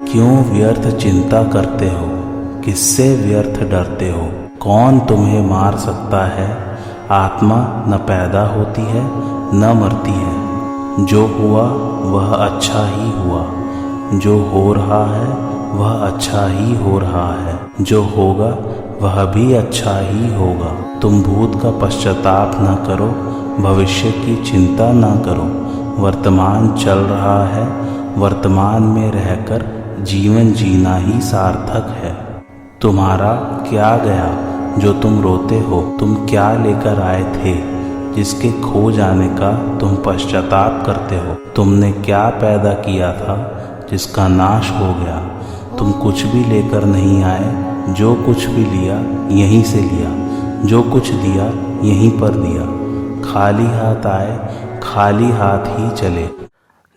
क्यों व्यर्थ चिंता करते हो, किससे व्यर्थ डरते हो। कौन तुम्हें मार सकता है। आत्मा न पैदा होती है न मरती है। जो हुआ वह अच्छा ही हुआ, जो हो रहा है वह अच्छा ही हो रहा है, जो होगा वह भी अच्छा ही होगा। तुम भूत का पश्चाताप न करो, भविष्य की चिंता न करो। वर्तमान चल रहा है, वर्तमान में रहकर जीवन जीना ही सार्थक है। तुम्हारा क्या गया जो तुम रोते हो। तुम क्या लेकर आए थे जिसके खो जाने का तुम पश्चाताप करते हो। तुमने क्या पैदा किया था जिसका नाश हो गया। तुम कुछ भी लेकर नहीं आए, जो कुछ भी लिया यहीं से लिया, जो कुछ दिया यहीं पर दिया। खाली हाथ आए, खाली हाथ ही चले।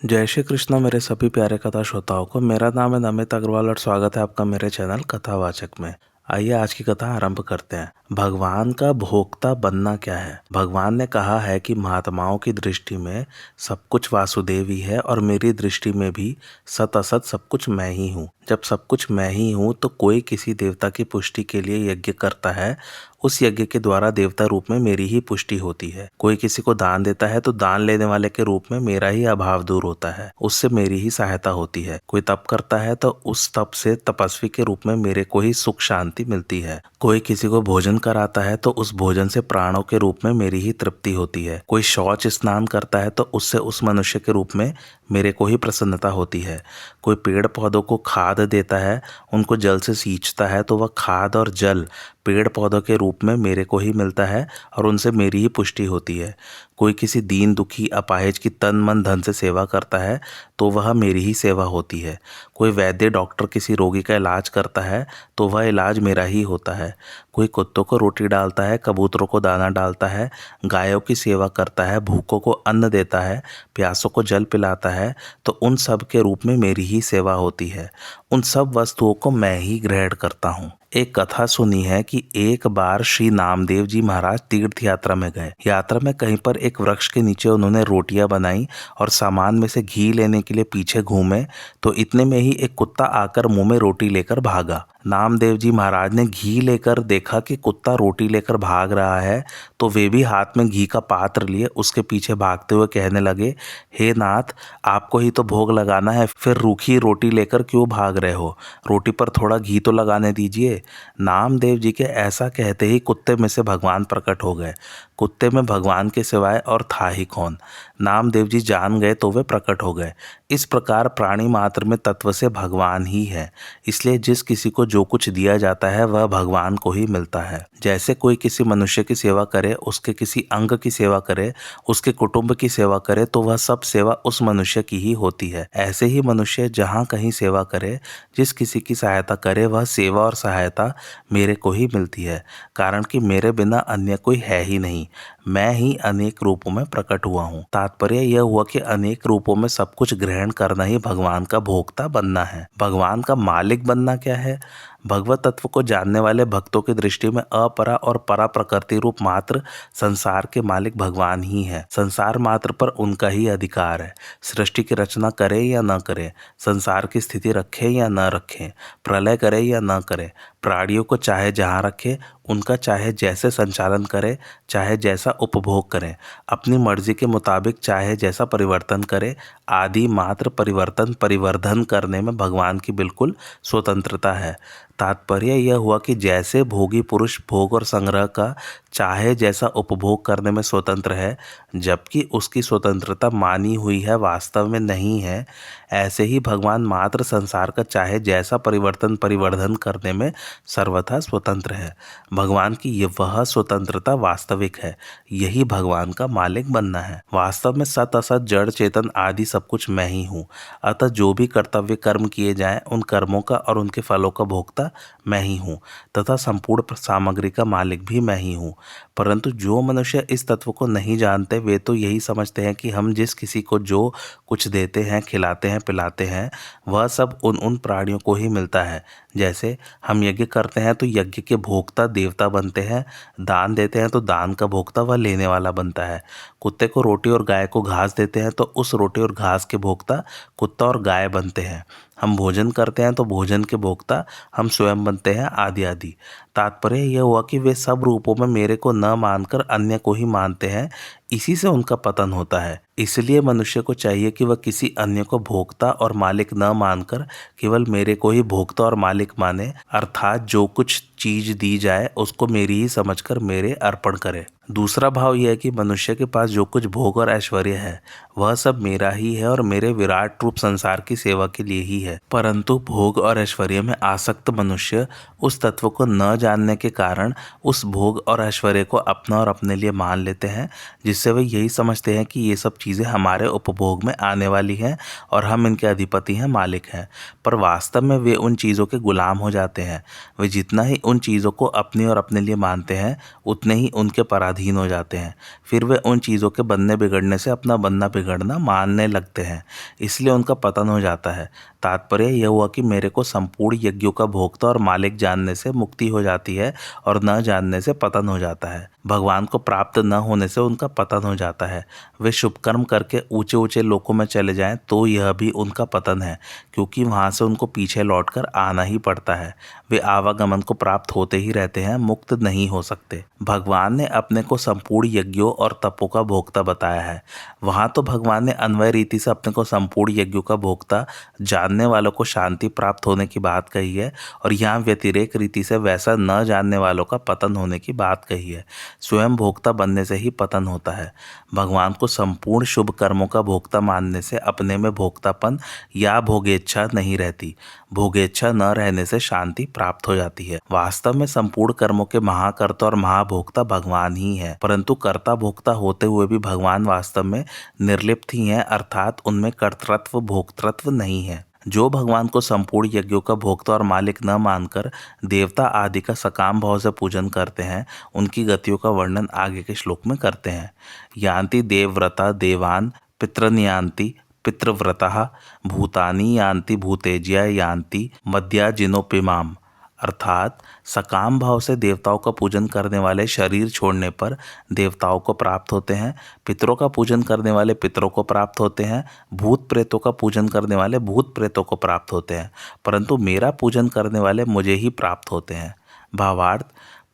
जय श्री कृष्ण मेरे सभी प्यारे कथा श्रोताओं को। मेरा नाम है नमित अग्रवाल और स्वागत है आपका मेरे चैनल कथावाचक में। आइए आज की कथा आरंभ करते हैं। भगवान का भोक्ता बनना क्या है। भगवान ने कहा है कि महात्माओं की दृष्टि में सब कुछ वासुदेव ही है और मेरी दृष्टि में भी सत असत सब कुछ मैं ही हूँ। जब सब कुछ मैं ही हूँ तो कोई किसी देवता की पुष्टि के लिए यज्ञ करता है, उस यज्ञ के द्वारा देवता रूप में मेरी ही पुष्टि होती है। कोई किसी को दान देता है तो दान लेने वाले के रूप में मेरा ही अभाव दूर होता है, उससे मेरी ही सहायता होती है। कोई तप करता है तो उस तप से तपस्वी के रूप में मेरे को ही सुख शांति मिलती है। कोई किसी को भोजन कराता है तो उस भोजन से प्राणों के रूप में मेरी ही तृप्ति होती है। कोई शौच स्नान करता है तो उससे उस मनुष्य के रूप में मेरे को ही प्रसन्नता होती है। कोई पेड़ पौधों को खाद देता है, उनको जल से सींचता है तो वह खाद और जल पेड़ पौधों के रूप में मेरे को ही मिलता है और उनसे मेरी ही पुष्टि होती है। कोई किसी दीन दुखी अपाहिज की तन मन धन से सेवा करता है तो वह मेरी ही सेवा होती है। कोई वैद्य डॉक्टर किसी रोगी का इलाज करता है तो वह इलाज मेरा ही होता है। कोई कुत्तों को रोटी डालता है, कबूतरों को दाना डालता है, गायों की सेवा करता है, भूखों को अन्न देता है, प्यासों को जल पिलाता है, तो उन सब के रूप में मेरी ही सेवा होती है। उन सब वस्तुओं को मैं ही ग्रहण करता हूँ। एक कथा सुनी है कि एक बार श्री नामदेव जी महाराज तीर्थ यात्रा में गए। यात्रा में कहीं पर एक वृक्ष के नीचे उन्होंने रोटियां बनाई और सामान में से घी लेने के लिए पीछे घूमे तो इतने में ही एक कुत्ता आकर मुंह में रोटी लेकर भागा। नामदेव जी महाराज ने घी लेकर देखा कि कुत्ता रोटी लेकर भाग रहा है तो वे भी हाथ में घी का पात्र लिए उसके पीछे भागते हुए कहने लगे, हे नाथ, आपको ही तो भोग लगाना है, फिर रूखी रोटी लेकर क्यों भाग रहे हो। रोटी पर थोड़ा घी तो लगाने दीजिए। नामदेव जी के ऐसा कहते ही कुत्ते में से भगवान प्रकट हो गए। कुत्ते में भगवान के सिवाय और था ही कौन। नामदेव जी जान गए तो वे प्रकट हो गए। इस प्रकार प्राणी मात्र में तत्व से भगवान ही है। इसलिए जिस किसी को जो कुछ दिया जाता है वह भगवान को ही मिलता है। जैसे कोई किसी मनुष्य की सेवा करे, उसके किसी अंग की सेवा करे, उसके कुटुंब की सेवा करे तो वह सब सेवा उस मनुष्य की ही होती है। ऐसे ही मनुष्य जहाँ कहीं सेवा करे, जिस किसी की सहायता करे, वह सेवा और सहायता मेरे को ही मिलती है। कारण कि मेरे बिना अन्य कोई है ही नहीं। मैं ही अनेक रूपों में प्रकट हुआ हूँ। तात्पर्य यह हुआ कि अनेक रूपों में सब कुछ ग्रहण करना ही भगवान का भोक्ता बनना है। भगवान का मालिक बनना क्या है। भगवत तत्व को जानने वाले भक्तों की दृष्टि में अपरा और परा प्रकृति रूप मात्र संसार के मालिक भगवान ही है। संसार मात्र पर उनका ही अधिकार है। सृष्टि की रचना करे या न करे, संसार की स्थिति रखे या न रखे, प्रलय करे या न करे, प्राणियों को चाहे जहाँ रखे, उनका चाहे जैसे संचालन करे, चाहे जैसा उपभोग करे, अपनी मर्जी के मुताबिक चाहे जैसा परिवर्तन करे, आदि मात्र परिवर्तन परिवर्धन करने में भगवान की बिल्कुल स्वतंत्रता है। तात्पर्य यह हुआ कि जैसे भोगी पुरुष भोग और संग्रह का चाहे जैसा उपभोग करने में स्वतंत्र है, जबकि उसकी स्वतंत्रता मानी हुई है वास्तव में नहीं है, ऐसे ही भगवान मात्र संसार का चाहे जैसा परिवर्तन परिवर्धन करने में सर्वथा स्वतंत्र है। भगवान की ये वह स्वतंत्रता वास्तविक है। यही भगवान का मालिक बनना है। वास्तव में सत असत जड़ चेतन आदि सब कुछ मैं ही हूँ। अतः जो भी कर्तव्य कर्म किए जाएं, उन कर्मों का और उनके फलों का भोक्ता मैं ही हूँ तथा संपूर्ण सामग्री का मालिक भी मैं ही हूँ। परंतु जो मनुष्य इस तत्व को नहीं जानते वे तो यही समझते हैं कि हम जिस किसी को जो कुछ देते हैं, खिलाते हैं, पिलाते हैं, वह सब उन प्राणियों को ही मिलता है। जैसे हम यज्ञ करते हैं तो यज्ञ के भोक्ता देवता बनते हैं, दान देते हैं तो दान का भोक्ता वह लेने वाला बनता है। कुत्ते को रोटी और गाय को घास देते हैं तो उस रोटी और घास के भोक्ता कुत्ता और गाय बनते हैं। हम भोजन करते हैं तो भोजन के भोक्ता हम स्वयं बनते हैं, आदि आदि। तात्पर्य यह हुआ कि वे सब रूपों में मेरे को न मानकर अन्य को ही मानते हैं, इसी से उनका पतन होता है। इसलिए मनुष्य को चाहिए कि वह किसी अन्य को भोक्ता और मालिक न मानकर केवल मेरे को ही भोक्ता और मालिक माने, अर्थात जो कुछ चीज दी जाए उसको मेरी ही समझकर मेरे अर्पण करे। दूसरा भाव यह है कि मनुष्य के पास जो कुछ भोग और ऐश्वर्य है वह सब मेरा ही है और मेरे विराट रूप संसार की सेवा के लिए ही है। परंतु भोग और ऐश्वर्य में आसक्त मनुष्य उस तत्व को न जानने के कारण उस भोग और ऐश्वर्य को अपना और अपने लिए मान लेते हैं, जिससे वे यही समझते हैं कि ये सब चीज़ें हमारे उपभोग में आने वाली हैं और हम इनके अधिपति हैं, मालिक हैं। पर वास्तव में वे उन चीज़ों के गुलाम हो जाते हैं। वे जितना ही उन चीज़ों को अपनी और अपने लिए मानते हैं उतने ही उनके पराधीन हो जाते हैं। फिर वे उन चीज़ों के बनने बिगड़ने से अपना बनना बिगड़ना मानने लगते हैं, इसलिए उनका पतन हो जाता है। तात्पर्य यह हुआ कि मेरे को संपूर्ण यज्ञों का भोक्ता और मालिक जानने से मुक्ति हो जाती है और न जानने से पतन हो जाता है। भगवान को प्राप्त न होने से उनका पतन हो जाता है। वे शुभ कर्म करके ऊंचे ऊंचे लोकों में चले जाएं तो यह भी उनका पतन है, क्योंकि वहां से उनको पीछे लौटकर आना ही पड़ता है। वे आवागमन को प्राप्त होते ही रहते हैं, मुक्त नहीं हो सकते। भगवान ने अपने को संपूर्ण यज्ञों और तपों का भोक्ता बताया है। वहां तो भगवान ने अन्वय रीति से अपने को संपूर्ण यज्ञों का भोक्ता जानने वालों को शांति प्राप्त होने की बात कही है, और यहाँ व्यतिरेक रीति से वैसा न जानने वालों का पतन होने की बात कही है। स्वयं भोक्ता बनने से ही पतन होता है। भगवान को संपूर्ण शुभ कर्मों का भोक्ता मानने से अपने में भोक्तापन या भोगेच्छा नहीं रहती। भोगेच्छा न रहने से शांति प्राप्त हो जाती है। वास्तव में संपूर्ण कर्मों के महाकर्ता और महाभोक्ता भगवान ही है, परंतु कर्ता भोक्ता होते हुए भी भगवान वास्तव में निर्लिप्त ही हैं, अर्थात उनमें कर्तृत्व भोक्तृत्व नहीं है। जो भगवान को संपूर्ण यज्ञों का भोक्ता और मालिक न मानकर देवता आदि का सकाम भाव से पूजन करते हैं, उनकी गतियों का वर्णन आगे के श्लोक में करते हैं। यान्ति देवव्रता देवान पितृनियान्ति पितृव्रतः भूतानि यान्ति भूतेज्या यान्ति मद्याजिनोपिमाम। अर्थात सकाम भाव से देवताओं का पूजन करने वाले शरीर छोड़ने पर देवताओं को प्राप्त होते हैं, पितरों का पूजन करने वाले पितरों को प्राप्त होते हैं, भूत प्रेतों का पूजन करने वाले भूत प्रेतों को प्राप्त होते हैं, परंतु मेरा पूजन करने वाले मुझे ही प्राप्त होते हैं। भावार्थ,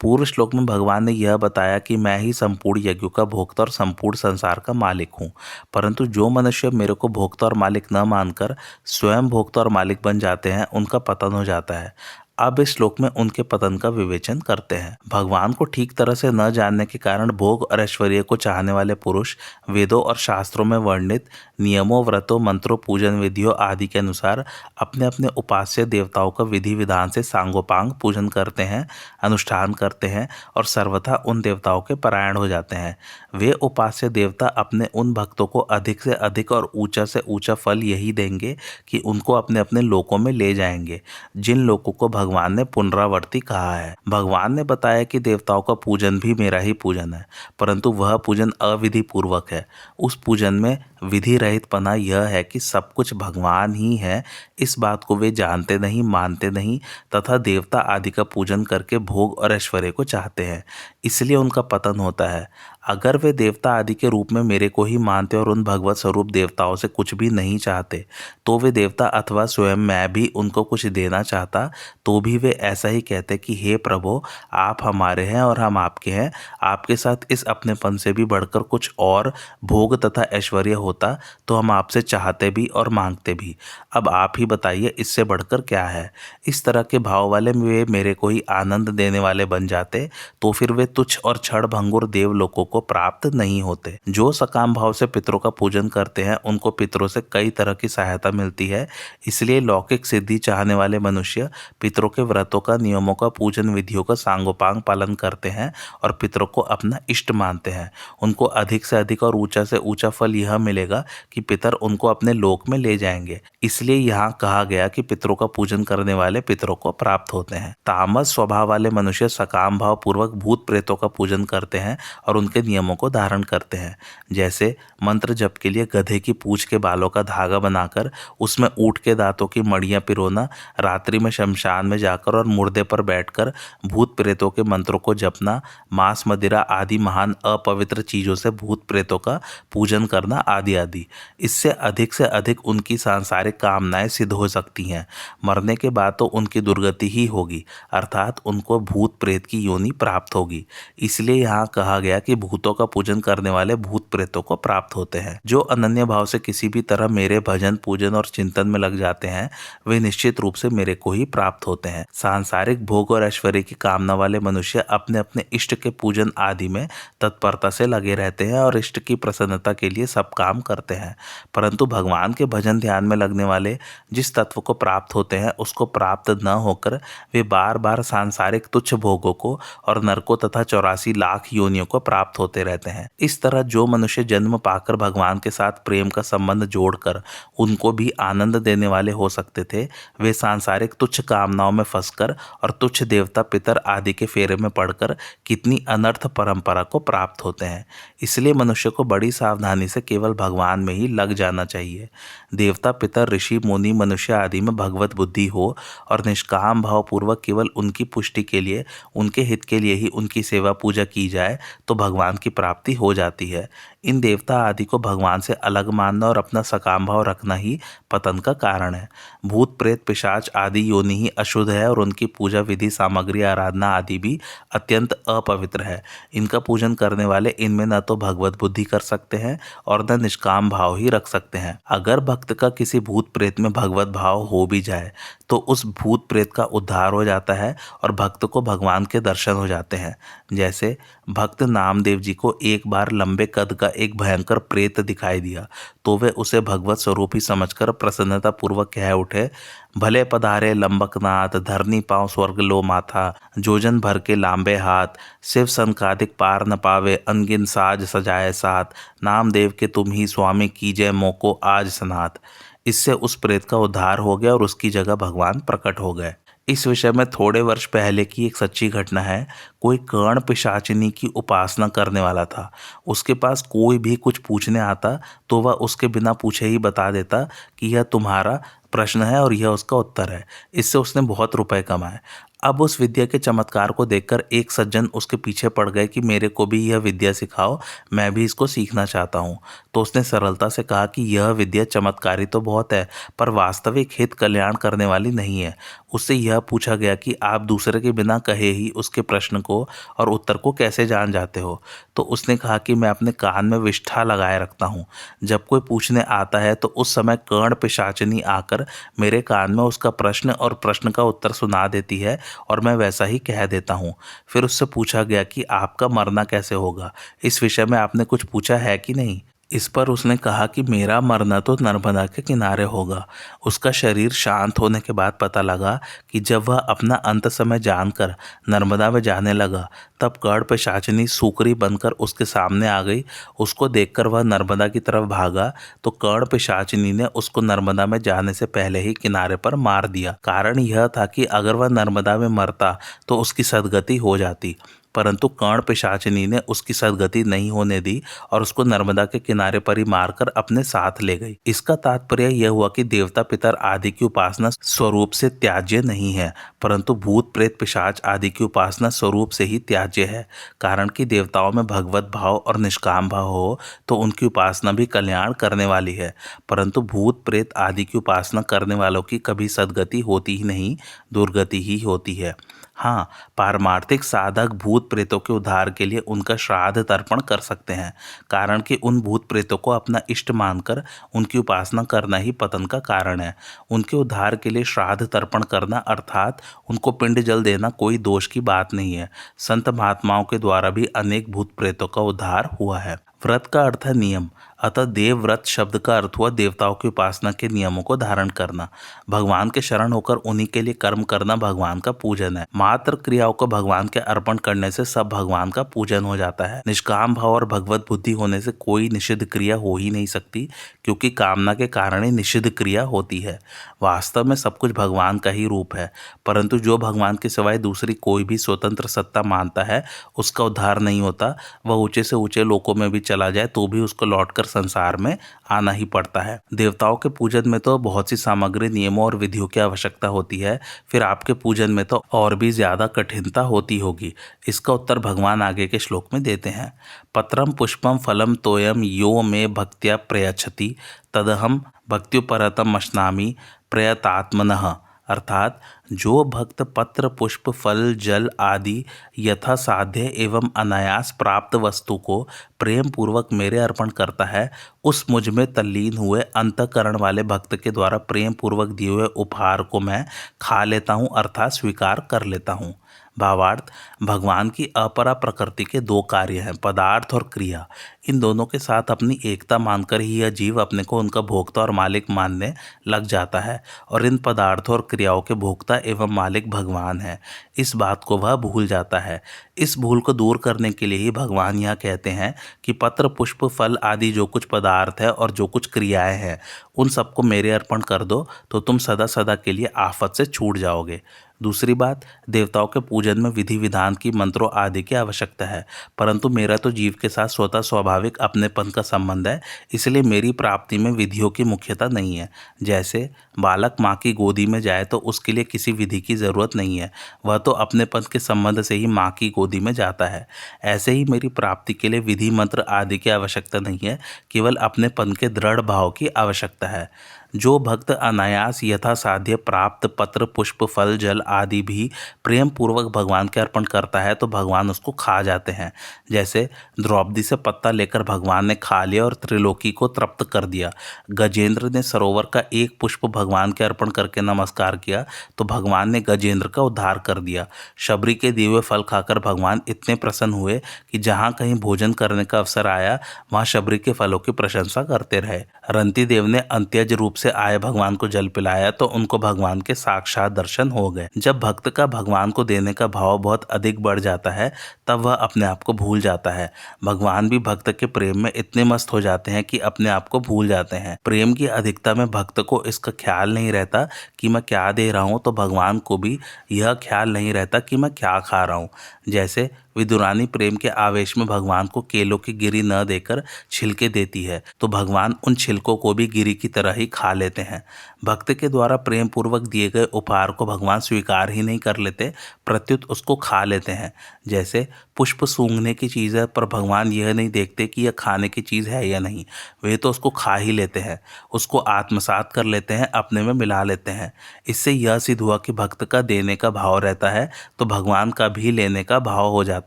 पूर्व श्लोक में भगवान ने यह बताया कि मैं ही संपूर्ण यज्ञों का भोक्ता और संपूर्ण संसार का मालिक हूँ, परंतु जो मनुष्य मेरे को भोक्ता और मालिक न मानकर स्वयं भोक्ता और मालिक बन जाते हैं, उनका पतन हो जाता है। अब इस श्लोक में उनके पतन का विवेचन करते हैं। भगवान को ठीक तरह से न जानने के कारण भोग और ऐश्वर्य को चाहने वाले पुरुष वेदों और शास्त्रों में वर्णित नियमों, व्रतों, मंत्रों, पूजन विधियों आदि के अनुसार अपने अपने उपास्य देवताओं का विधि विधान से सांगोपांग पूजन करते हैं, अनुष्ठान करते हैं और सर्वथा उन देवताओं के परायण हो जाते हैं। वे उपास्य देवता अपने उन भक्तों को अधिक से अधिक और ऊंचा से ऊंचा फल यही देंगे कि उनको अपने अपने लोकों में ले जाएंगे, जिन लोकों को भगवान ने पुनरावर्ती कहा है। भगवान ने बताया कि देवताओं का पूजन भी मेरा ही पूजन है, परंतु वह पूजन अविधि पूर्वक है। उस पूजन में विधि रहित पना यह है कि सब कुछ भगवान ही है, इस बात को वे जानते नहीं, मानते नहीं तथा देवता आदि का पूजन करके भोग और ऐश्वर्य को चाहते हैं, इसलिए उनका पतन होता है। अगर वे देवता आदि के रूप में मेरे को ही मानते और उन भगवत स्वरूप देवताओं से कुछ भी नहीं चाहते, तो वे देवता अथवा स्वयं मैं भी उनको कुछ देना चाहता तो भी वे ऐसा ही कहते कि हे प्रभु, आप हमारे हैं और हम आपके हैं। आपके साथ इस अपनेपन से भी बढ़कर कुछ और भोग तथा ऐश्वर्य होता तो हम आपसे चाहते भी और मांगते भी। अब आप ही बताइए इससे बढ़कर क्या है। इस तरह के भाव वाले वे मेरे को ही आनंद देने वाले बन जाते तो फिर वे तुच्छ और क्षण भंगुर देवलोकों को प्राप्त नहीं होते। जो सकाम भाव से पितरों का पूजन करते हैं उनको पितरों से कई तरह की सहायता मिलती है, इसलिए लौकिक सिद्धि चाहने वाले मनुष्य पितरों के व्रतों का, नियमों का, पूजन विधियों का सांगोपांग पालन करते हैं और पितरों को अपना इष्ट मानते हैं। उनको अधिक से अधिक और ऊंचा से ऊंचा फल यह मिलेगा कि पितर उनको अपने लोक में ले जाएंगे, इसलिए यहाँ कहा गया कि पितरों का पूजन करने वाले पितरों को प्राप्त होते हैं। तामस स्वभाव वाले मनुष्य सकाम भाव पूर्वक भूत प्रेतों का पूजन करते हैं और उनके नियमों को धारण करते हैं। जैसे मंत्र जप के लिए गधे की पूंछ के बालों का धागा बनाकर उसमें ऊंट के दांतों की मड़ियाँ पिरोना, रात्रि में शमशान में जाकर और मुर्दे पर बैठकर भूत प्रेतों के मंत्रों को जपना, मांस मदिरा आदि महान अपवित्र चीज़ों से भूत प्रेतों का पूजन करना आदि आदि। इससे से अधिक उनकी सांसारिक कामनाएं सिद्ध हो सकती हैं। मरने के बाद तो उनकी दुर्गति ही होगी, अर्थात उनको भूत प्रेत की योनि प्राप्त होगी। इसलिए यहाँ कहा गया कि भूतों का पूजन करने वाले भूत प्रेतों को प्राप्त होते हैं। जो अनन्य भाव से किसी भी तरह मेरे भजन पूजन और चिंतन में लग जाते हैं, वे निश्चित रूप से मेरे को ही प्राप्त होते हैं। सांसारिक भोग और ऐश्वर्य की कामना वाले मनुष्य अपने अपने इष्ट के पूजन आदि में तत्परता से लगे रहते हैं और इष्ट की प्रसन्नता के लिए सब काम करते हैं, परंतु भगवान के भजन ध्यान में लगने वाले जिस तत्व को प्राप्त होते हैं, उसको प्राप्त न होकर वे बार बार सांसारिक तुच्छ भोगों को और नरकों तथा 84 लाख योनियों को प्राप्त होते रहते हैं। इस तरह जो मनुष्य जन्म पाकर भगवान के साथ प्रेम का संबंध जोड़कर उनको भी आनंद देने वाले हो सकते थे, वे सांसारिक तुच्छ कामनाओं में फंसकर और तुच्छ देवता पितर आदि के फेरे में पड़कर कितनी अनर्थ परंपरा को प्राप्त होते हैं। इसलिए मनुष्य को बड़ी सावधानी से केवल भगवान में ही लग जाना चाहिए। देवता पितर ऋषि मुनि मनुष्य आदि में भगवत बुद्धि हो और निष्काम भाव पूर्वक केवल उनकी पुष्टि के लिए, उनके हित के लिए ही उनकी सेवा पूजा की जाए तो भगवान की प्राप्ति हो जाती है। इन देवता आदि को भगवान से अलग मानना और अपना सकाम भाव रखना ही पतन का कारण है। भूत प्रेत पिशाच आदि योनि ही अशुद्ध है और उनकी पूजा विधि सामग्री आराधना आदि भी अत्यंत अपवित्र है। इनका पूजन करने वाले इनमें न तो भगवत बुद्धि कर सकते हैं और न निष्काम भाव ही रख सकते हैं। अगर भक्त का किसी भूत प्रेत में भगवत भाव हो भी जाए तो उस भूत प्रेत का उद्धार हो जाता है और भक्त को भगवान के दर्शन हो जाते हैं। जैसे भक्त नामदेव जी को एक बार लंबे कद का एक भयंकर प्रेत दिखाई दिया तो वे उसे भगवत स्वरूप ही समझकर प्रसन्नता पूर्वक कह उठे, भले पधारे लंबकनाथ, धरनी पांव स्वर्ग लो माथा, जोजन भर के लांबे हाथ, शिव संकादिक पार न पावे, अनगिन साज सजाए साथ, नामदेव के तुम ही स्वामी कीजय मोको आज सनाथ। इससे उस प्रेत का उद्धार हो गया और उसकी जगह भगवान प्रकट हो गए। इस विषय में थोड़े वर्ष पहले की एक सच्ची घटना है। कोई कर्ण पिशाचिनी की उपासना करने वाला था। उसके पास कोई भी कुछ पूछने आता तो वह उसके बिना पूछे ही बता देता कि यह तुम्हारा प्रश्न है और यह उसका उत्तर है। इससे उसने बहुत रुपए कमाए। अब उस विद्या के चमत्कार को देखकर एक सज्जन उसके पीछे पड़ गए कि मेरे को भी यह विद्या सिखाओ, मैं भी इसको सीखना चाहता हूँ। तो उसने सरलता से कहा कि यह विद्या चमत्कारी तो बहुत है पर वास्तविक हित कल्याण करने वाली नहीं है। उससे यह पूछा गया कि आप दूसरे के बिना कहे ही उसके प्रश्न को और उत्तर को कैसे जान जाते हो। तो उसने कहा कि मैं अपने कान में विष्ठा लगाए रखता हूँ। जब कोई पूछने आता है तो उस समय कर्ण पिशाचिनी आकर मेरे कान में उसका प्रश्न और प्रश्न का उत्तर सुना देती है और मैं वैसा ही कह देता हूँ। फिर उससे पूछा गया कि आपका मरना कैसे होगा, इस विषय में आपने कुछ पूछा है कि नहीं। इस पर उसने कहा कि मेरा मरना तो नर्मदा के किनारे होगा। उसका शरीर शांत होने के बाद पता लगा कि जब वह अपना अंत समय जानकर नर्मदा में जाने लगा तब कर्ण पिशाचिनी सूकरी बनकर उसके सामने आ गई। उसको देखकर वह नर्मदा की तरफ भागा तो कर्ण पिशाचिनी ने उसको नर्मदा में जाने से पहले ही किनारे पर मार दिया। कारण यह था कि अगर वह नर्मदा में मरता तो उसकी सदगति हो जाती, परंतु कर्ण पिशाचिनी ने उसकी सदगति नहीं होने दी और उसको नर्मदा के किनारे पर ही मारकर अपने साथ ले गई। इसका तात्पर्य यह हुआ कि देवता पितर आदि की उपासना स्वरूप से त्याज्य नहीं है, परंतु भूत प्रेत पिशाच आदि की उपासना स्वरूप से ही त्याज्य है। कारण कि देवताओं में भगवत भाव और निष्काम भाव हो तो उनकी उपासना भी कल्याण करने वाली है, परंतु भूत प्रेत आदि की उपासना करने वालों की कभी सदगति होती ही नहीं, दुर्गति ही होती है। हाँ, पारमार्थिक साधक भूत प्रेतों के उद्धार के लिए उनका श्राद्ध तर्पण कर सकते हैं। कारण कि उन भूत प्रेतों को अपना इष्ट मानकर उनकी उपासना करना ही पतन का कारण है। उनके उद्धार के लिए श्राद्ध तर्पण करना अर्थात उनको पिंड जल देना कोई दोष की बात नहीं है। संत महात्माओं के द्वारा भी अनेक भूत प्रेतों का उद्धार हुआ है। व्रत का अर्थ है नियम। अतः देवव्रत शब्द का अर्थ हुआ देवताओं की उपासना के नियमों को धारण करना। भगवान के शरण होकर उन्हीं के लिए कर्म करना भगवान का पूजन है। मात्र क्रियाओं को भगवान के अर्पण करने से सब भगवान का पूजन हो जाता है। निष्काम भाव और भगवत बुद्धि होने से कोई निषिद्ध क्रिया हो ही नहीं सकती, क्योंकि कामना के कारण ही निषिद्ध क्रिया होती है। वास्तव में सब कुछ भगवान का ही रूप है, परंतु जो भगवान के सिवाय दूसरी कोई भी स्वतंत्र सत्ता मानता है उसका उद्धार नहीं होता। वह ऊंचे से ऊंचे लोकों में भी चला जाए तो भी उसको लौटकर संसार में आना ही पड़ता है। देवताओं के पूजन में तो बहुत सी सामग्री, नियमों और विधियों की आवश्यकता होती है, फिर आपके पूजन में तो और भी ज्यादा कठिनता होती होगी। इसका उत्तर भगवान आगे के श्लोक में देते हैं। पत्रम पुष्पम फलम तोयम यो मे भक्त्या प्रयच्छति तदहम भक्त्युपरतम अश्नामि प्रयतात्मनः। अर्थात जो भक्त पत्र, पुष्प, फल, जल आदि यथा साध्य एवं अनायास प्राप्त वस्तु को प्रेम पूर्वक मेरे अर्पण करता है, उस मुझ में तल्लीन हुए अंतःकरण वाले भक्त के द्वारा प्रेम पूर्वक दिए हुए उपहार को मैं खा लेता हूँ, अर्थात स्वीकार कर लेता हूँ। भावार्थ, भगवान की अपरा प्रकृति के दो कार्य हैं, पदार्थ और क्रिया। इन दोनों के साथ अपनी एकता मानकर ही यह जीव अपने को उनका भोक्ता और मालिक मानने लग जाता है, और इन पदार्थों और क्रियाओं के भोक्ता एवं मालिक भगवान है, इस बात को वह भूल जाता है। इस भूल को दूर करने के लिए ही भगवान यह कहते हैं कि पत्र, पुष्प, फल आदि जो कुछ पदार्थ है और जो कुछ क्रियाएं हैं उन सबको मेरे अर्पण कर दो, तो तुम सदा सदा के लिए आफत से छूट जाओगे। दूसरी बात, देवताओं के पूजन में विधि विधान की, मंत्रों आदि की आवश्यकता है, परंतु मेरा तो जीव के साथ स्वतः स्वाभाविक अपनेपन का संबंध है, इसलिए मेरी प्राप्ति में विधियों की मुख्यता नहीं है। जैसे बालक माँ की गोदी में जाए तो उसके लिए किसी विधि की जरूरत नहीं है, वह तो अपनेपन के संबंध से ही माँ की गोदी में जाता है। ऐसे ही मेरी प्राप्ति के लिए विधि मंत्र आदि की आवश्यकता नहीं है, केवल अपनेपन के दृढ़ भाव की आवश्यकता है। जो भक्त अनायास यथा साध्य प्राप्त पत्र, पुष्प, फल, जल आदि भी प्रेम पूर्वक भगवान के अर्पण करता है तो भगवान उसको खा जाते हैं। जैसे द्रौपदी से पत्ता लेकर भगवान ने खा लिया और त्रिलोकी को तृप्त कर दिया। गजेंद्र ने सरोवर का एक पुष्प भगवान के अर्पण करके नमस्कार किया तो भगवान ने गजेंद्र का उद्धार कर दिया। शबरी के दिए हुए फल खाकर भगवान इतने प्रसन्न हुए कि जहाँ कहीं भोजन करने का अवसर आया वहाँ शबरी के फलों की प्रशंसा करते रहे। रंती देव ने अंत्यज रूप से आए भगवान को जल पिलाया तो उनको भगवान के साक्षात दर्शन हो गए। जब भक्त का भगवान को देने का भाव बहुत अधिक बढ़ जाता है तब वह अपने आप को भूल जाता है। भगवान भी भक्त के प्रेम में इतने मस्त हो जाते हैं कि अपने आप को भूल जाते हैं। प्रेम की अधिकता में भक्त को इसका ख्याल नहीं रहता कि मैं क्या दे रहा हूँ, तो भगवान को भी यह ख्याल नहीं रहता कि मैं क्या खा रहा हूँ। जैसे विदुरानी प्रेम के आवेश में भगवान को केलों की गिरी न देकर छिलके देती है तो भगवान उन छिलकों को भी गिरी की तरह ही खा लेते हैं। भक्त के द्वारा प्रेम पूर्वक दिए गए उपहार को भगवान स्वीकार ही नहीं कर लेते, प्रत्युत उसको खा लेते हैं। जैसे पुष्प सूंघने की चीज़ है पर भगवान यह नहीं देखते कि यह खाने की चीज़ है या नहीं, वे तो उसको खा ही लेते हैं, उसको आत्मसात कर लेते हैं, अपने में मिला लेते हैं। इससे यह सिद्ध हुआ कि भक्त का देने का भाव रहता है तो भगवान का भी लेने का भाव हो जाता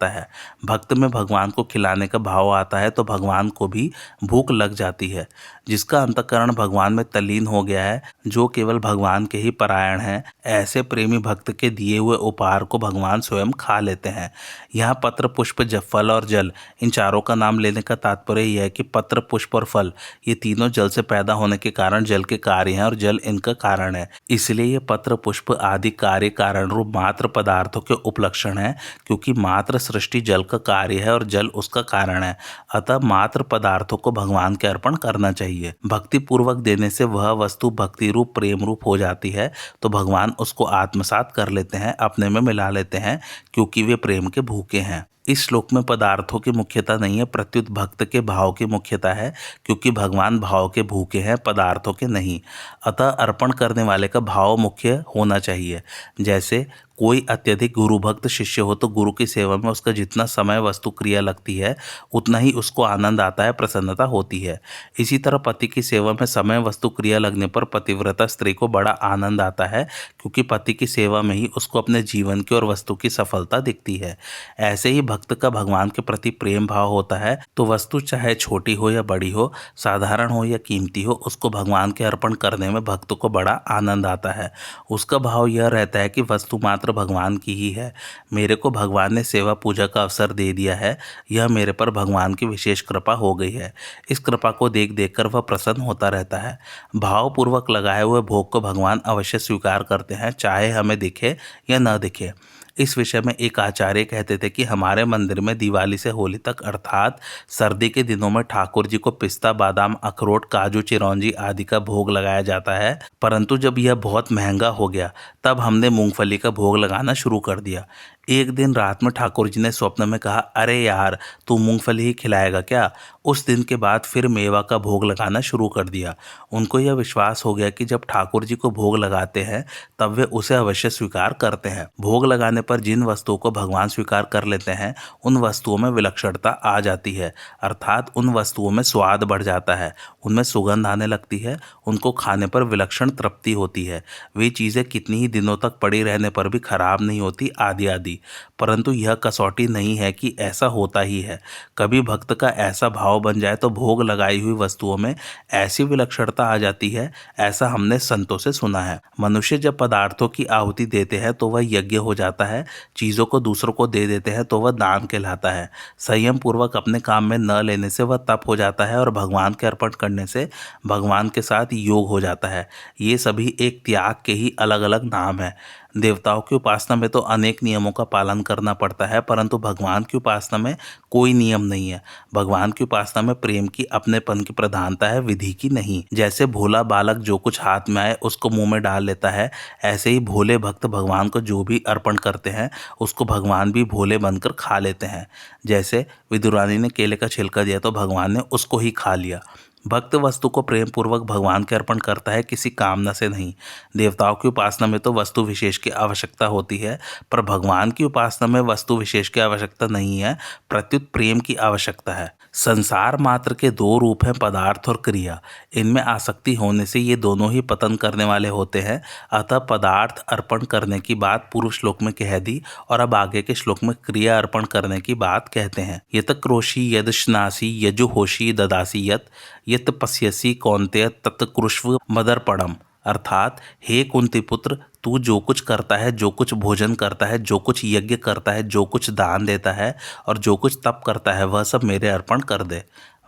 है। भक्त में भगवान को खिलाने का भाव आता है तो भगवान को भी भूख लग जाती है। जिसका अंतःकरण भगवान में तल्लीन हो गया है, जो केवल भगवान के ही परायण है, ऐसे प्रेमी भक्त के दिए हुए उपहार को भगवान स्वयं खा लेते हैं। यहाँ पत्र, पुष्प, फल और जल, इन चारों का नाम लेने का तात्पर्य यह है कि पत्र, पुष्प और फल ये तीनों जल से पैदा होने के कारण जल के कार्य हैं और जल इनका कारण है। इसलिए ये पत्र, पुष्प आदि कार्य कारण रूप मात्र पदार्थों के उपलक्षण है, क्योंकि मात्र सृष्टि जल का कार्य है और जल उसका कारण है। अतः मात्र पदार्थों को भगवान के अर्पण करना चाहिए। भक्ति पूर्वक देने से वह वस्तु भक्ति रूप, प्रेम रूप हो जाती है तो भगवान उसको आत्मसात कर लेते हैं, अपने में मिला लेते हैं, क्योंकि वे प्रेम के भूखे हैं। इस श्लोक में पदार्थों की मुख्यता नहीं है, प्रत्युत भक्त के भाव की मुख्यता है, क्योंकि भगवान भाव के भूखे हैं, पदार्थों के नहीं। अतः अर्पण करने वाले का भाव मुख्य होना चाहिए। जैसे कोई अत्यधिक गुरु भक्त शिष्य हो तो गुरु की सेवा में उसका जितना समय वस्तु क्रिया लगती है उतना ही उसको आनंद आता है, प्रसन्नता होती है। इसी तरह पति की सेवा में समय वस्तु क्रिया लगने पर पतिव्रता स्त्री को बड़ा आनंद आता है, क्योंकि पति की सेवा में ही उसको अपने जीवन की और वस्तु की सफलता दिखती है। ऐसे ही भक्त का भगवान के प्रति प्रेम भाव होता है तो वस्तु चाहे छोटी हो या बड़ी हो, साधारण हो या कीमती हो, उसको भगवान के अर्पण करने में भक्त को बड़ा आनंद आता है। उसका भाव यह रहता है कि वस्तु मात्र भगवान की ही है, मेरे को भगवान ने सेवा पूजा का अवसर दे दिया है, यह मेरे पर भगवान की विशेष कृपा हो गई है। इस कृपा को देख देख कर वह प्रसन्न होता रहता है। भावपूर्वक लगाए हुए भोग को भगवान अवश्य स्वीकार करते हैं, चाहे हमें दिखे या न दिखे। इस विषय में एक आचार्य कहते थे कि हमारे मंदिर में दिवाली से होली तक अर्थात सर्दी के दिनों में ठाकुर जी को पिस्ता, बादाम, अखरोट, काजू, चिरौंजी आदि का भोग लगाया जाता है, परंतु जब यह बहुत महंगा हो गया तब हमने मूंगफली का भोग लगाना शुरू कर दिया। एक दिन रात में ठाकुर जी ने स्वप्न में कहा, अरे यार, तू मूंगफली ही खिलाएगा क्या? उस दिन के बाद फिर मेवा का भोग लगाना शुरू कर दिया। उनको यह विश्वास हो गया कि जब ठाकुर जी को भोग लगाते हैं तब वे उसे अवश्य स्वीकार करते हैं। भोग लगाने पर जिन वस्तुओं को भगवान स्वीकार कर लेते हैं उन वस्तुओं में विलक्षणता आ जाती है, अर्थात उन वस्तुओं में स्वाद बढ़ जाता है, उनमें सुगंध आने लगती है, उनको खाने पर विलक्षण तृप्ति होती है। वे चीज़ें कितनी ही दिनों तक पड़ी रहने पर भी खराब नहीं होती, आदि आदि। परंतु यह कसौटी नहीं है कि ऐसा होता ही है। कभी भक्त का ऐसा भाव बन जाए तो भोग लगाई हुई वस्तुओं में ऐसी विलक्षणता आ जाती है, ऐसा हमने संतों से सुना है। मनुष्य जब पदार्थों की आहुति देते हैं तो वह यज्ञ हो जाता है, चीज़ों को दूसरों को दे देते हैं तो वह दान कहलाता है। संयम पूर्वक अपने काम में न लेने से वह तप हो जाता है और भगवान के अर्पण करने से भगवान के साथ योग हो जाता है। ये सभी एक त्याग के ही अलग अलग नाम है। देवताओं की उपासना में तो अनेक नियमों का पालन करना पड़ता है, परंतु भगवान की उपासना में कोई नियम नहीं है। भगवान की उपासना में प्रेम की, अपनेपन की प्रधानता है, विधि की नहीं। जैसे भोला बालक जो कुछ हाथ में आए उसको मुंह में डाल लेता है, ऐसे ही भोले भक्त भगवान को जो भी अर्पण करते हैं उसको भगवान भी भोले बनकर खा लेते हैं। जैसे विदुरानी ने केले का छिलका दिया तो भगवान ने उसको ही खा लिया। भक्त वस्तु को प्रेम पूर्वक भगवान के अर्पण करता है, किसी कामना से नहीं। देवताओं की उपासना में तो वस्तु विशेष की आवश्यकता होती है, पर भगवान की उपासना में वस्तु विशेष की आवश्यकता नहीं है, प्रत्युत प्रेम की आवश्यकता है। संसार मात्र के दो रूप हैं, पदार्थ और क्रिया। इनमें आसक्ति होने से ये दोनों ही पतन करने वाले होते हैं। अतः पदार्थ अर्पण करने की बात पूर्व श्लोक में कह दी और अब आगे के श्लोक में क्रिया अर्पण करने की बात कहते हैं। यत क्रोशी यद श्नासी यजुहोशी ददासी यत पश्यसी कौन्तेय तत्कृष्व मदर्पणम। अर्थात हे कुंती पुत्र, तू जो कुछ करता है, जो कुछ भोजन करता है, जो कुछ यज्ञ करता है, जो कुछ दान देता है और जो कुछ तप करता है वह सब मेरे अर्पण कर दे।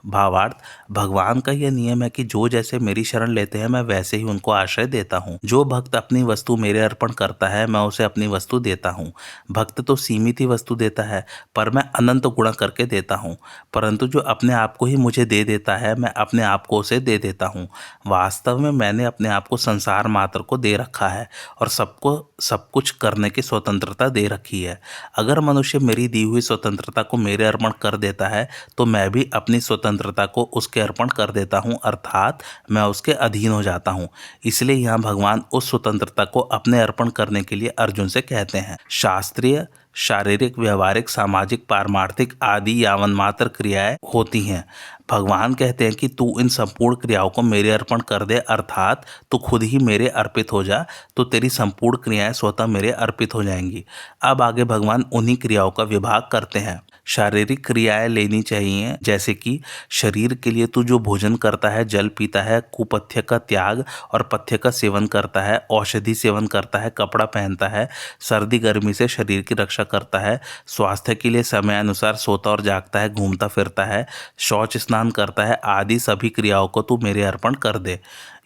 भावार्थ, भगवान का यह नियम है कि जो जैसे मेरी शरण लेते हैं मैं वैसे ही उनको आश्रय देता हूँ। जो भक्त अपनी वस्तु मेरे अर्पण करता है मैं उसे अपनी वस्तु देता हूँ। भक्त तो सीमित ही वस्तु देता है पर मैं अनंत गुणा करके देता हूँ, परंतु जो अपने आप को ही मुझे दे देता है मैं अपने आप को उसे दे देता हूँ। वास्तव में मैंने अपने आप को संसार मात्र को दे रखा है और सबको सब कुछ करने की स्वतंत्रता दे रखी है। अगर मनुष्य मेरी दी हुई स्वतंत्रता को मेरे अर्पण कर देता है तो मैं भी अपनी स्वतंत्रता को उसके अर्पण कर देता हूँ, अर्थात मैं उसके अधीन हो जाता हूँ। इसलिए यहाँ भगवान उस स्वतंत्रता को अपने अर्पण करने के लिए अर्जुन से कहते हैं। शास्त्रीय, शारीरिक, व्यवहारिक, सामाजिक, पारमार्थिक आदि यावन मात्र क्रियाएं होती हैं। भगवान कहते हैं कि तू इन संपूर्ण क्रियाओं को मेरे अर्पण कर दे, अर्थात तू खुद ही मेरे अर्पित हो जा, तो तेरी संपूर्ण क्रियाएं स्वतः मेरे अर्पित हो जाएंगी। अब आगे भगवान उन्हीं क्रियाओं का विभाग करते हैं। शारीरिक क्रियाएं लेनी चाहिए, जैसे कि शरीर के लिए तू जो भोजन करता है, जल पीता है, कुपथ्य का त्याग और पथ्य का सेवन करता है, औषधि सेवन करता है, कपड़ा पहनता है, सर्दी गर्मी से शरीर की रक्षा करता है, स्वास्थ्य के लिए समय अनुसार सोता और जागता है, घूमता फिरता है, शौच स्नान करता है, आदि सभी क्रियाओं को तू मेरे अर्पण कर दे।